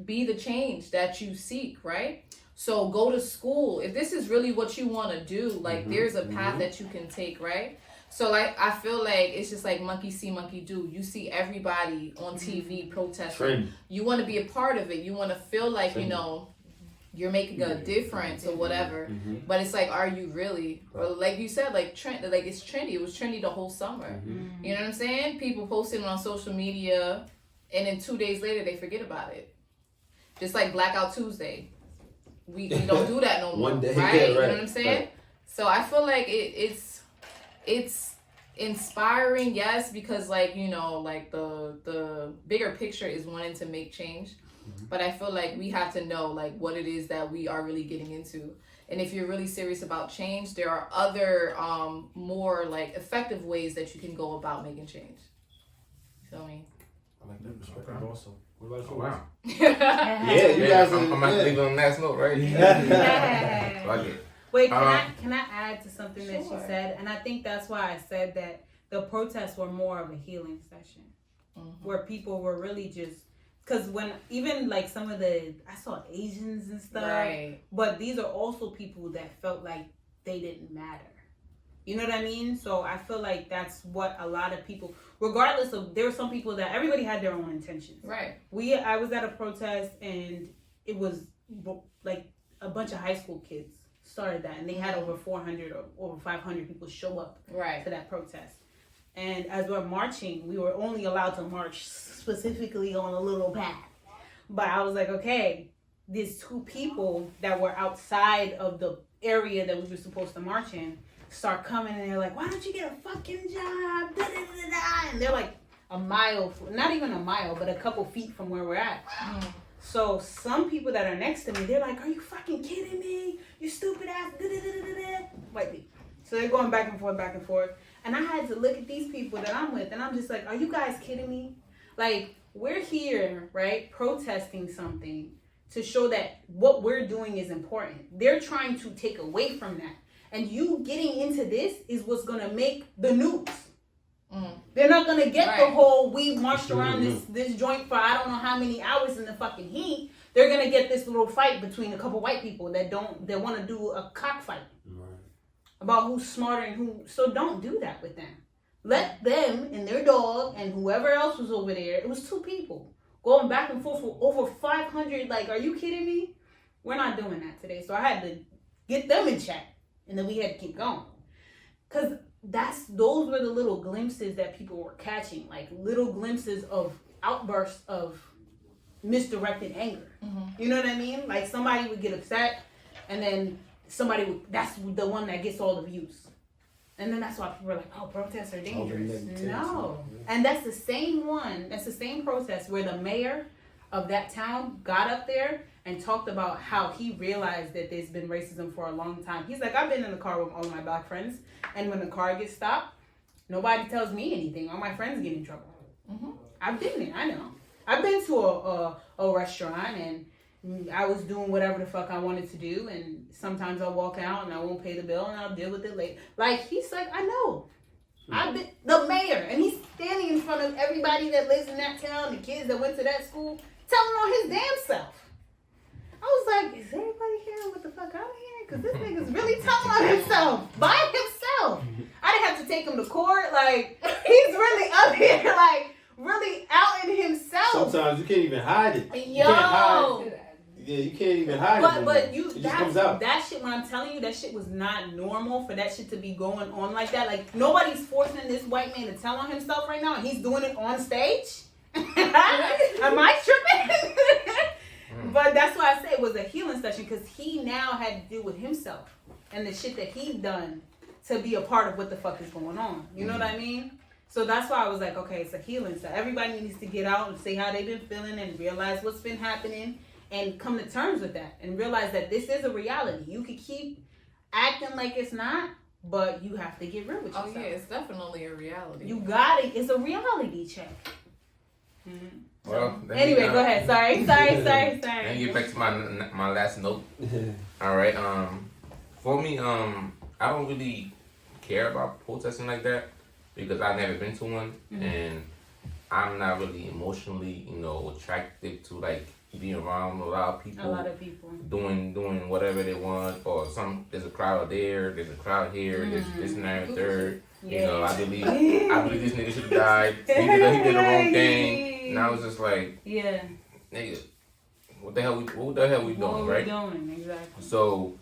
be the change that you seek, right? So go to school. If this is really what you want to do, like, there's a path that you can take, right? So, like, I feel like it's just like monkey see, monkey do. You see everybody on TV protesting. You want to be a part of it. You want to feel like, you know, you're making a difference or whatever. Mm-hmm. But it's like, are you really? Or like you said, like trend, like it's trendy. It was trendy the whole summer. Mm-hmm. You know what I'm saying? People posting on social media, and then 2 days later they forget about it. Just like Blackout Tuesday, we don't do that no more. One day, right? yeah, right? You know what I'm saying? Right. So I feel like it's inspiring, yes, because like, you know, like the bigger picture is wanting to make change. But I feel like we have to know like what it is that we are really getting into. And if you're really serious about change, there are other more like effective ways that you can go about making change. You feel me? I like that perspective also. What about Oh, you? wow. Yeah, you guys I'm about to leave on that note, right? Yeah. Like it. Wait, can I add to something that Sure. she said? And I think that's why I said that the protests were more of a healing session, where people were really just, because when even like some of I saw Asians and stuff, Right. but these are also people that felt like they didn't matter. You know what I mean? So I feel like that's what a lot of people, regardless of, there were some people that everybody had their own intentions. Right. I was at a protest and it was like a bunch of high school kids started that, and they had over 400 or over 500 people show up Right. to that protest. And as we're marching, we were only allowed to march specifically on a little path. But I was like, okay, these two people that were outside of the area that we were supposed to march in start coming, and they're like, why don't you get a fucking job? Da, da, da, da. And they're like a mile, not even a mile, but a couple feet from where we're at. So some people that are next to me, they're like, are you fucking kidding me? You stupid ass. Da, da, da, da, da. White people. So they're going back and forth, back and forth. And I had to look at these people that I'm with, and I'm just like, are you guys kidding me? Like, we're here, right, protesting something to show that what we're doing is important. They're trying to take away from that. And you getting into this is what's going to make the news. They're not going to get the whole, we marched around this joint for I don't know how many hours in the fucking heat. They're going to get this little fight between a couple white people that want to do a cockfight. About who's smarter and who. So don't do that with them. Let them and their dog and whoever else was over there. It was two people going back and forth for over 500. Like, are you kidding me? We're not doing that today. So I had to get them in check, and then we had to keep going. Cause those were the little glimpses that people were catching, like little glimpses of outbursts of misdirected anger. You know what I mean? Like somebody would get upset, and then that's the one that gets all the views. And then that's why people are like, oh, protests are dangerous. No. And that's the same one, that's the same protest where the mayor of that town got up there and talked about how he realized that there's been racism for a long time. He's like, I've been in the car with all my black friends, and when the car gets stopped, nobody tells me anything. All my friends get in trouble. I've been there, I know. I've been to a restaurant, and I was doing whatever the fuck I wanted to do, and sometimes I'll walk out and I won't pay the bill and I'll deal with it later. Like, he's like, I know. I've been the mayor, and he's standing in front of everybody that lives in that town, the kids that went to that school, telling on his damn self. I was like, is everybody hearing what the fuck I'm hearing? Because this nigga's really telling on himself, by himself. I didn't have to take him to court. Like, he's really up here, like, really out in himself. Sometimes you can't even hide it. You can't even hide it. But it just comes out. That shit, when I'm telling you, that shit was not normal for that shit to be going on like that. Like, nobody's forcing this white man to tell on himself right now, and he's doing it on stage. Am I tripping? But that's why I say it was a healing session, because he now had to deal with himself and the shit that he's done to be a part of what the fuck is going on. You know what I mean? So that's why I was like, okay, it's a healing. So everybody needs to get out and say how they've been feeling and realize what's been happening and come to terms with that and realize that this is a reality. You could keep acting like it's not, but you have to get real with yourself. Oh yeah, it's definitely a reality. You got it. It's a reality check. Well, anyway, go ahead. Sorry. Then get back to my last note. All right. For me, I don't really care about protesting like that because I've never been to one, and I'm not really emotionally, attracted to like being around a lot of people. Doing whatever they want, or there's a crowd there, there's a crowd here, there's this and that and third. Yeah. I believe this nigga should have died. He did the wrong thing. And I was just like, nigga, what the hell we doing, What right? we doing, exactly. So,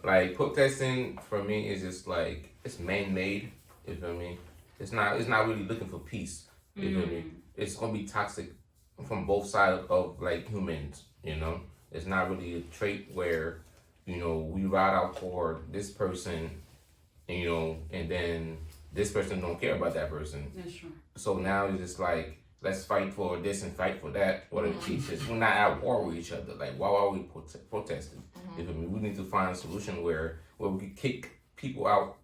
like, protesting for me is just like, it's man-made. You feel me? It's not really looking for peace. You feel me? It's gonna be toxic from both sides of like humans. You know, it's not really a trait where, you know, we ride out for this person, and, you know, and then this person don't care about that person. That's true. So now it's just like, let's fight for this and fight for that. Whatever the case is, we're not at war with each other. Like, why are we protesting? You feel me? We need to find a solution where we can kick people out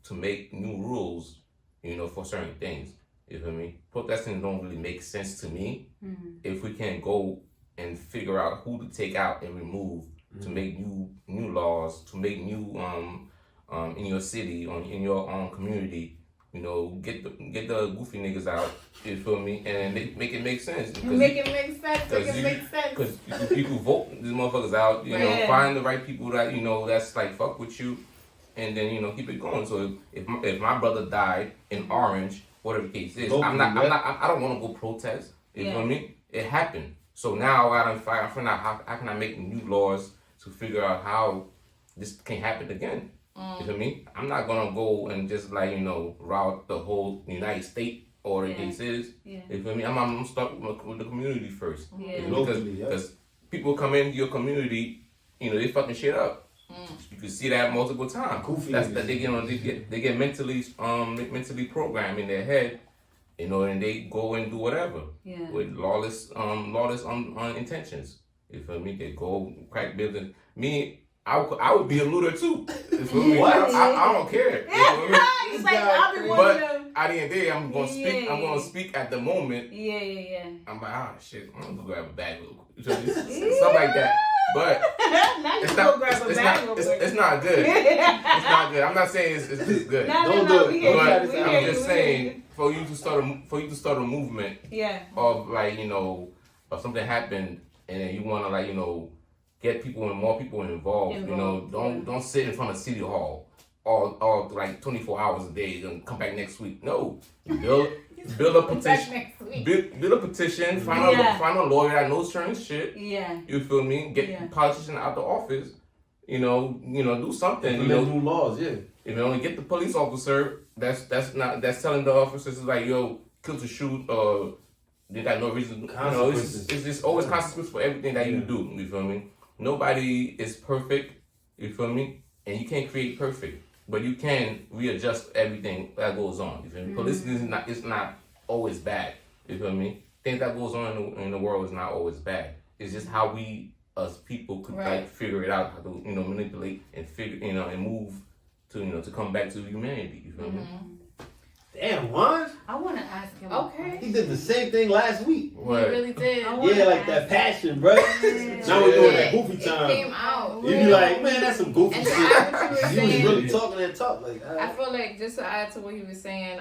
to make new rules, you know, for certain things. You feel me? Protesting don't really make sense to me if we can't go and figure out who to take out and remove to make new laws, to make new in your city, in your own community. You know, get the goofy niggas out. You feel me? And then they make it make sense. Make it make sense. Make it make sense. Because you can vote these motherfuckers out. You know, find the right people that, you know, that's like fuck with you, and then, you know, keep it going. So if my brother died in Orange, whatever the case is, I don't want to go protest. You know what I mean? It happened. So now I don't find out how can I make new laws to figure out how this can happen again. You feel me? I'm not gonna go and just like, you know, route the whole United States or the case is. You feel me? I'm gonna start with the community first. Because people come into your community, you know, they fucking shit up. You can see that multiple times. That's that they get mentally programmed in their head, you know, and they go and do whatever with lawless intentions. You feel me? They go crack buildings. Me, I would be a looter too. You feel me? I don't care. It's like I'll be one of them. At the end of the day, I'm gonna speak. I'm gonna speak at the moment. Yeah. I'm like, shit, I'm gonna grab a bag, stuff like that. But it's not good. It's not good. I'm not saying it's just good. Don't do it. But I'm just saying for you to start a movement. Of like, you know, of something happened and then you wanna, like, you know, get more people involved. You know, don't sit in front of City Hall all like 24 hours a day and come back next week. No, build a petition. Build a petition. Find a lawyer that knows certain shit. You feel me? Get the politician out the office. You know, do something. You know, new laws. Yeah. If you only get the police officer, that's telling the officers like, yo, kill to shoot. They got no reason. You know, it's just always consequences for everything that you do. You feel me? Nobody is perfect. You feel me? And you can't create perfect, but you can readjust everything that goes on. You feel me? Policing is not always bad. You feel me? Things that goes on in the world is not always bad. It's just how we as people could like figure it out, how to, you know, manipulate and figure, you know, and move to, you know, to come back to humanity. You feel me? Damn, Juan. I want to ask him. Okay. He did the same thing last week. What? He really did. Yeah, like that passion, bro. Now we're doing that goofy time. It came out. You be like, man, that's some goofy And shit. to add what you were He was saying, really talking that talk. Like, I feel like, just to add to what he was saying,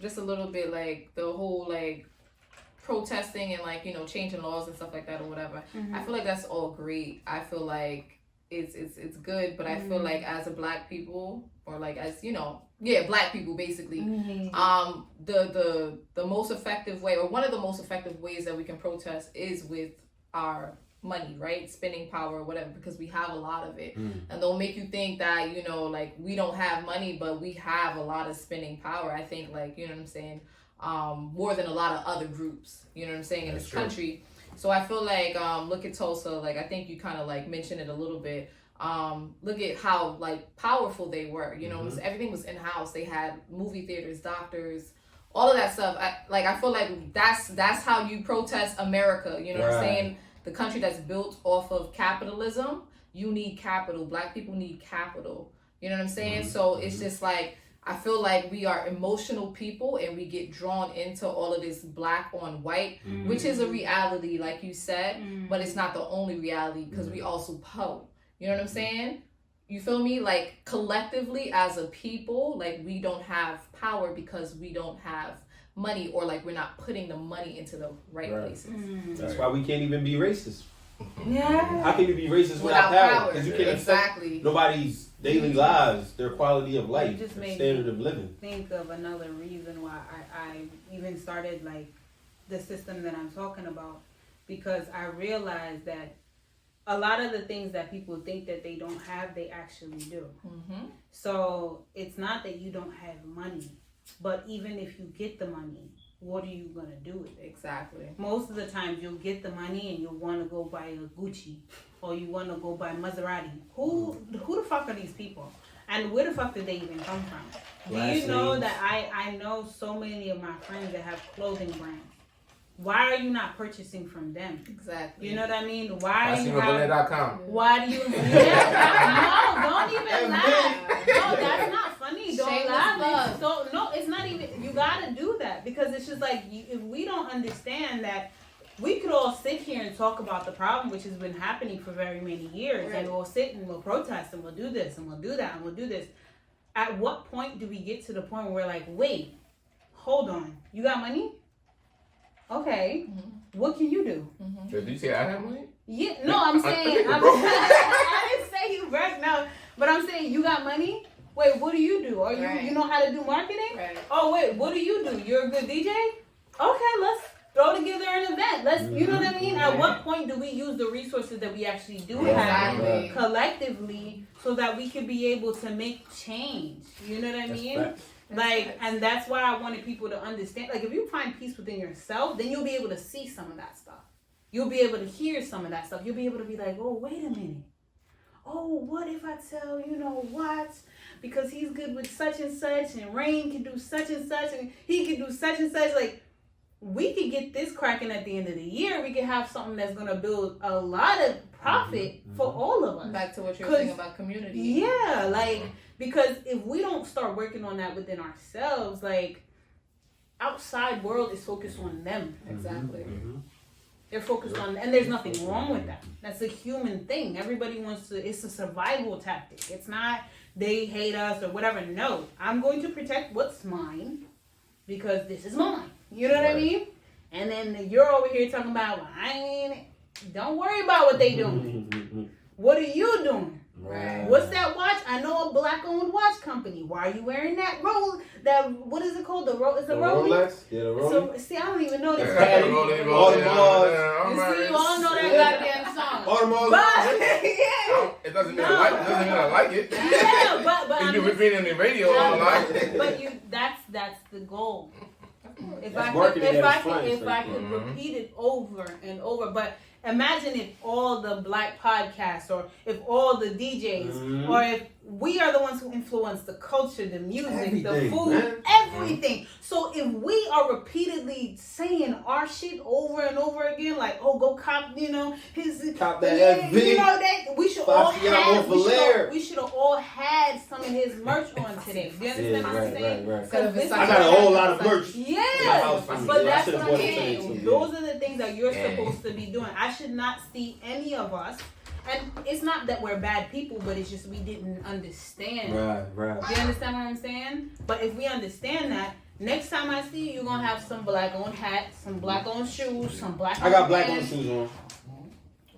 just a little bit, like the whole like protesting and like, you know, changing laws and stuff like that or whatever. I feel like that's all great. I feel like it's good, but I feel like as a black people, or like as, you know, black people basically, the most effective way, or one of the most effective ways that we can protest is with our money, right? Spending power or whatever, because we have a lot of it. And they'll make you think that, you know, like we don't have money, but we have a lot of spending power. I think, like, you know what I'm saying, more than a lot of other groups, you know what I'm saying, in this country. So I feel like, look at Tulsa, like I think you kind of like mentioned it a little bit. Look at how like powerful they were, you know, everything was in-house. They had movie theaters, doctors, all of that stuff. I feel like that's how you protest America, you know what I'm saying? The country that's built off of capitalism, you need capital. Black people need capital, you know what I'm saying? So it's just like, I feel like we are emotional people and we get drawn into all of this black on white, which is a reality, like you said, but it's not the only reality, because we also poe. You know what I'm saying? You feel me? Like collectively as a people, like we don't have power because we don't have money, or like we're not putting the money into the right places. That's why we can't even be racist. Yeah. How can you be racist without power? Because you can't affect nobody's daily lives, their quality of life, just their made standard of living. Think of another reason why I even started like the system that I'm talking about, because I realized that a lot of the things that people think that they don't have, they actually do. Mm-hmm. So it's not that you don't have money, but even if you get the money, what are you going to do with it? Exactly. Most of the times you'll get the money and you'll want to go buy a Gucci or you want to go buy Maserati. Who the fuck are these people? And where the fuck did they even come from? Do you know that I know so many of my friends that have clothing brands? Why are you not purchasing from them? Exactly. You know what I mean? Why are you Why do you no, don't even laugh. No, that's not funny. Don't Shameless laugh. love. So no, it's not even, you gotta do that because it's just like if we don't understand that we could all sit here and talk about the problem which has been happening for very many years, right. and we'll sit and we'll protest and we'll do this and we'll do that and we'll do this. At what point do we get to the point where we're like, wait, hold on, you got money? Okay, what can you do? Did you say I have money? Yeah, no, I'm saying, I didn't say you broke, no, but I'm saying you got money? Wait, what do you do? Are you, you know how to do marketing? Right. Oh, wait, what do you do? You're a good DJ? Okay, let's throw together an event. Let's, you know what I mean? At what point do we use the resources that we actually do have collectively so that we can be able to make change? You know what I mean? Like, and that's why I wanted people to understand. Like, if you find peace within yourself, then you'll be able to see some of that stuff. You'll be able to hear some of that stuff. You'll be able to be like, oh, wait a minute. Oh, what if I tell, you know, what? Because he's good with such and such, and Rain can do such and such, and he can do such and such. Like, we could get this cracking at the end of the year. We could have something that's going to build a lot of profit for all of us. Back to what you're saying about community. Yeah, like, because if we don't start working on that within ourselves, like, outside world is focused on them. Exactly. They're focused on, and there's nothing wrong with that. That's a human thing. Everybody wants to, it's a survival tactic. It's not they hate us or whatever. No, I'm going to protect what's mine because this is mine. You know what I mean? And then you're over here talking about, well, I ain't, don't worry about what they doing. What are you doing? Right. What's that watch? I know a black-owned watch company. Why are you wearing that what is it called? It's a Rolex? Yeah, the Rolex. So, see, I don't even know this. You all know that goddamn song. But, yeah. It doesn't mean I like it. Yeah, but I'm just repeating on the radio all the time. But that's the goal. If I could repeat it over and over, but imagine if all the black podcasts, or if all the DJs, or if we are the ones who influence the culture, the music, the food, everything. So if we are repeatedly saying our shit over and over again, like, oh, go cop, you know, cop that FV. You know, that we should have all had some of his merch on today. Do you understand what I'm saying? Right. I got a whole lot of merch. Yeah, but that's what I'm saying. Those are the things that you're supposed to be doing. I should not see any of us. And it's not that we're bad people, but it's just we didn't understand. Right. Do you understand what I'm saying? But if we understand that, next time I see you, you're going to have some black-owned hats, some black-owned shoes, some black-owned I got black-owned shoes on.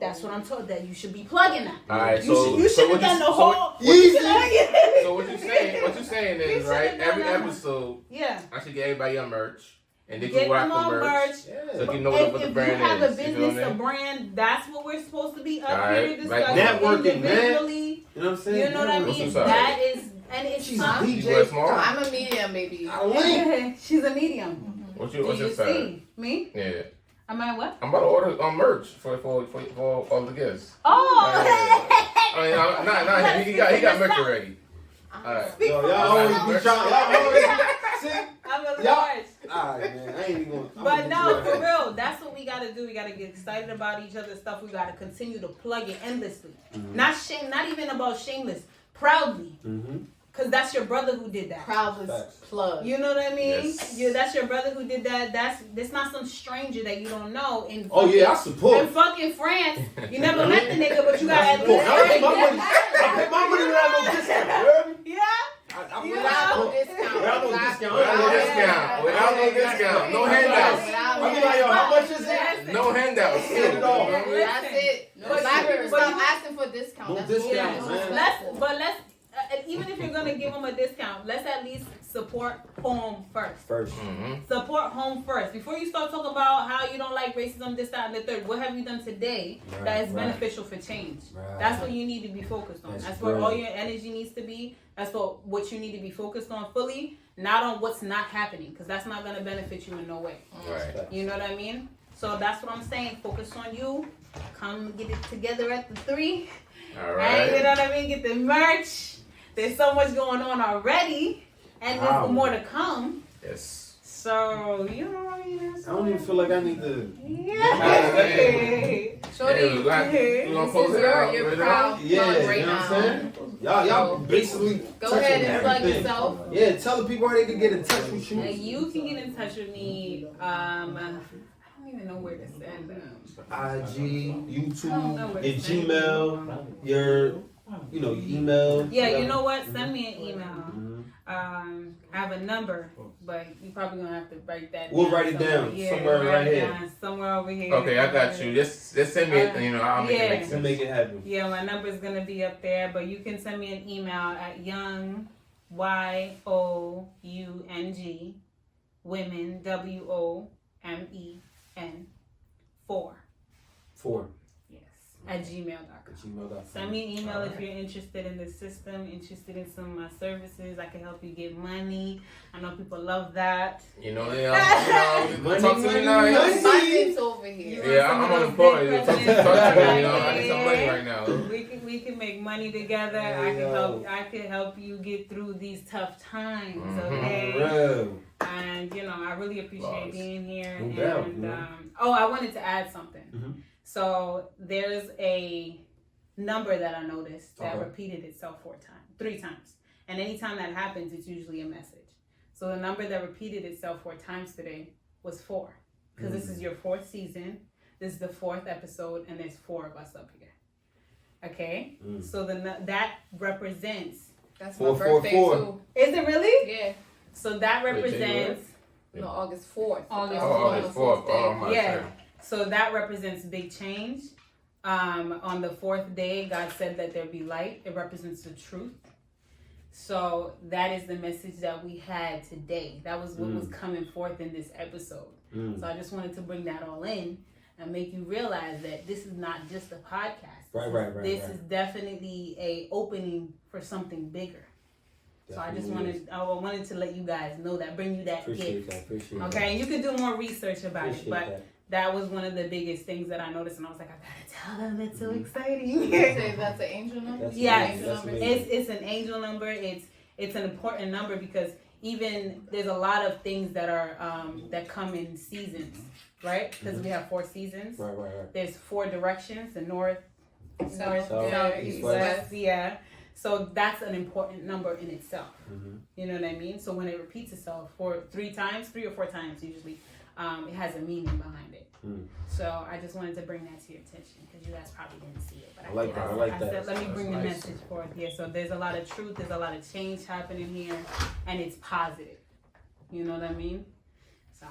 That's what I'm told, that you should be plugging that. All right, you should have done the whole... So what you're saying is, right, every episode, I should get everybody a merch. And they can rock the merch. So you know what the brand is. If you have a business, a brand, that's what we're supposed to be up here discussing. Networking, man. You know what I'm saying? You know what I mean? That is, and it's fun. I'm a medium, baby. She's a medium. What's your size? Me? Yeah. Am I what? I'm about to order merch for all the guests. Oh! I mean, he got merch already. Alright. Y'all always be trying. I'm a large. Alright, man. I ain't even going to. But no, for real, that's what we got to do. We got to get excited about each other's stuff. We got to continue to plug it endlessly. Not not even about shameless. Proudly. Because that's your brother who did that. Proudly plug. You know what I mean? Yes. That's your brother who did that. That's not some stranger that you don't know. I support. In fucking France, you never met the nigga, but you got at least. I pay my money without no discount. Yeah. Without no discount. Without no discount. No handouts. I be like, yo, how much is it? No handouts. That's it. Black people stop asking for discount. No discounts, man. Let's even if you're gonna give them a discount, let's at least support home first. Mm-hmm. Support home first. Before you start talking about how you don't like racism, this, that, and the third, what have you done today that is beneficial for change? That's what you need to be focused on. That's where all your energy needs to be. That's what you need to be focused on fully, not on what's not happening, because that's not going to benefit you in no way. Right. You know what I mean? So that's what I'm saying. Focus on you. Come get it together at the 3. All right. You know what I mean? Get the merch. There's so much going on already, and there's more to come. Yes. So, you know what I mean? I don't even feel like I need to. Yeah. Shorty, We're gonna post this it out. is your proud Yeah, plug you right know what now. I'm saying? Y'all basically Go touch ahead on and plug everything. yourself. Yeah, tell the people how they can get in touch with you. Now, you can get in touch with me. I don't even know where to send them. IG, I don't know YouTube, where your to send Gmail, your email. Yeah, whatever. you know what? Send me an email. I have a number, but you probably gonna have to write that. We'll down write it down somewhere write right it here. down, somewhere over here. Okay, I got you. Just send me it. I'll make it make We'll sense. make it happen. Yeah, my number is gonna be up there, but you can send me an email at young, YOUNG, women, WOMEN, 4. 4. Yes, at gmail.com. Send me an email if you're interested in the system, interested in some of my services. I can help you get money. I know people love that. Talk to me now. Finance over here. Yeah, I'm unemployed. Talk to me. I need some money right now. We can make money together. I can help you get through these tough times. Okay. And I really appreciate being here. No doubt, And I wanted to add something. Mm-hmm. So there's a number that I noticed that repeated itself 3 times. And anytime that happens, it's usually a message. So the number that repeated itself 4 times today was 4. Because this is your 4th season. This is the 4th episode, and there's 4 of us up here. Okay? So that represents... That's my birthday too. Is it really? Yeah. So that represents... No, August 4th. August 4th. Oh, my yeah. turn. So that represents big change. On the 4th day, God said that there be light. It represents the truth. So that is the message that we had today. That was what was coming forth in this episode. So I just wanted to bring that all in and make you realize that this is not just a podcast. This is definitely a opening for something bigger. Definitely. So I wanted to let you guys know that, bring you that gift. Appreciate that. Okay, and you can do more research about it, but that. that was one of the biggest things that I noticed, and I was like, I gotta tell them. It's so exciting. That's an angel number. Yes, Angel it's an angel number. It's an important number because even there's a lot of things that are that come in seasons, right? Because we have 4 seasons. Right. There's 4 directions: the north, South, east, east, west. Yeah. So that's an important number in itself. Mm-hmm. You know what I mean? So when it repeats itself 3 or 4 times usually, it has a meaning behind it. So I just wanted to bring that to your attention because you guys probably didn't see it. But I like that. Said, let me bring the message forth here. So there's a lot of truth. There's a lot of change happening here, and it's positive. You know what I mean? So.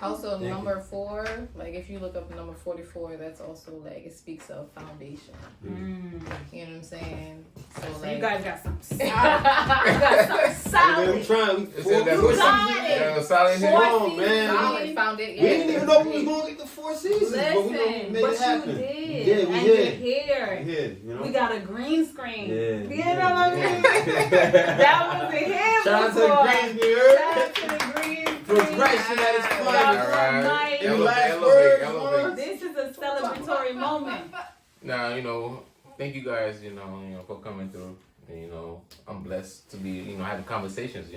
Also, number 4, like if you look up number 44, that's also like it speaks of foundation. You know what I'm saying? So like you guys got some solid. I'm trying. Solid. Come on, man. solid foundation. We didn't even know we was going to get the 4 seasons, but we made it happen. You did. Yeah, we and did. You're here. We We got a green screen. Yeah. You know what I mean? That wasn't here Shout out to the before. green screen. Shout out to the green screen. Progression at its All finest. right. Any last words, Elevate. This is a celebratory moment. Now, thank you guys, for coming through. And, I'm blessed to be, having conversations,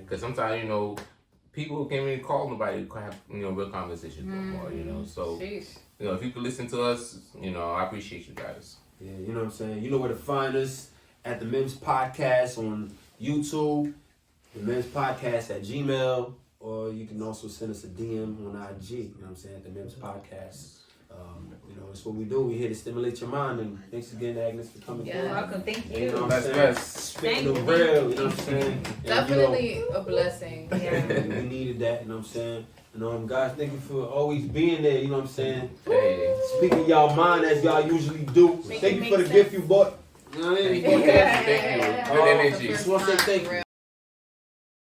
because sometimes, people can't really call nobody to have, real conversations no more, So, if you could listen to us, I appreciate you guys. Yeah, you know what I'm saying? You know where to find us at the MIMS Podcast on YouTube, the MIMS Podcast at Gmail, or you can also send us a DM on IG, you know what I'm saying, at the MIMS Podcast. It's what we do. We're here to stimulate your mind. And thanks again, Agnes, for coming through. You're welcome. Thank you. You know what I'm saying? That's Spitting the real, you know what I'm saying? Definitely a blessing. And we needed that, you know what I'm saying? Guys, thank you for always being there, you know what I'm saying? Hey. Speaking y'all mind as y'all usually do. Thank you for the gift you bought. You know what I mean? Thank you. Good energy. Just want to say thank you.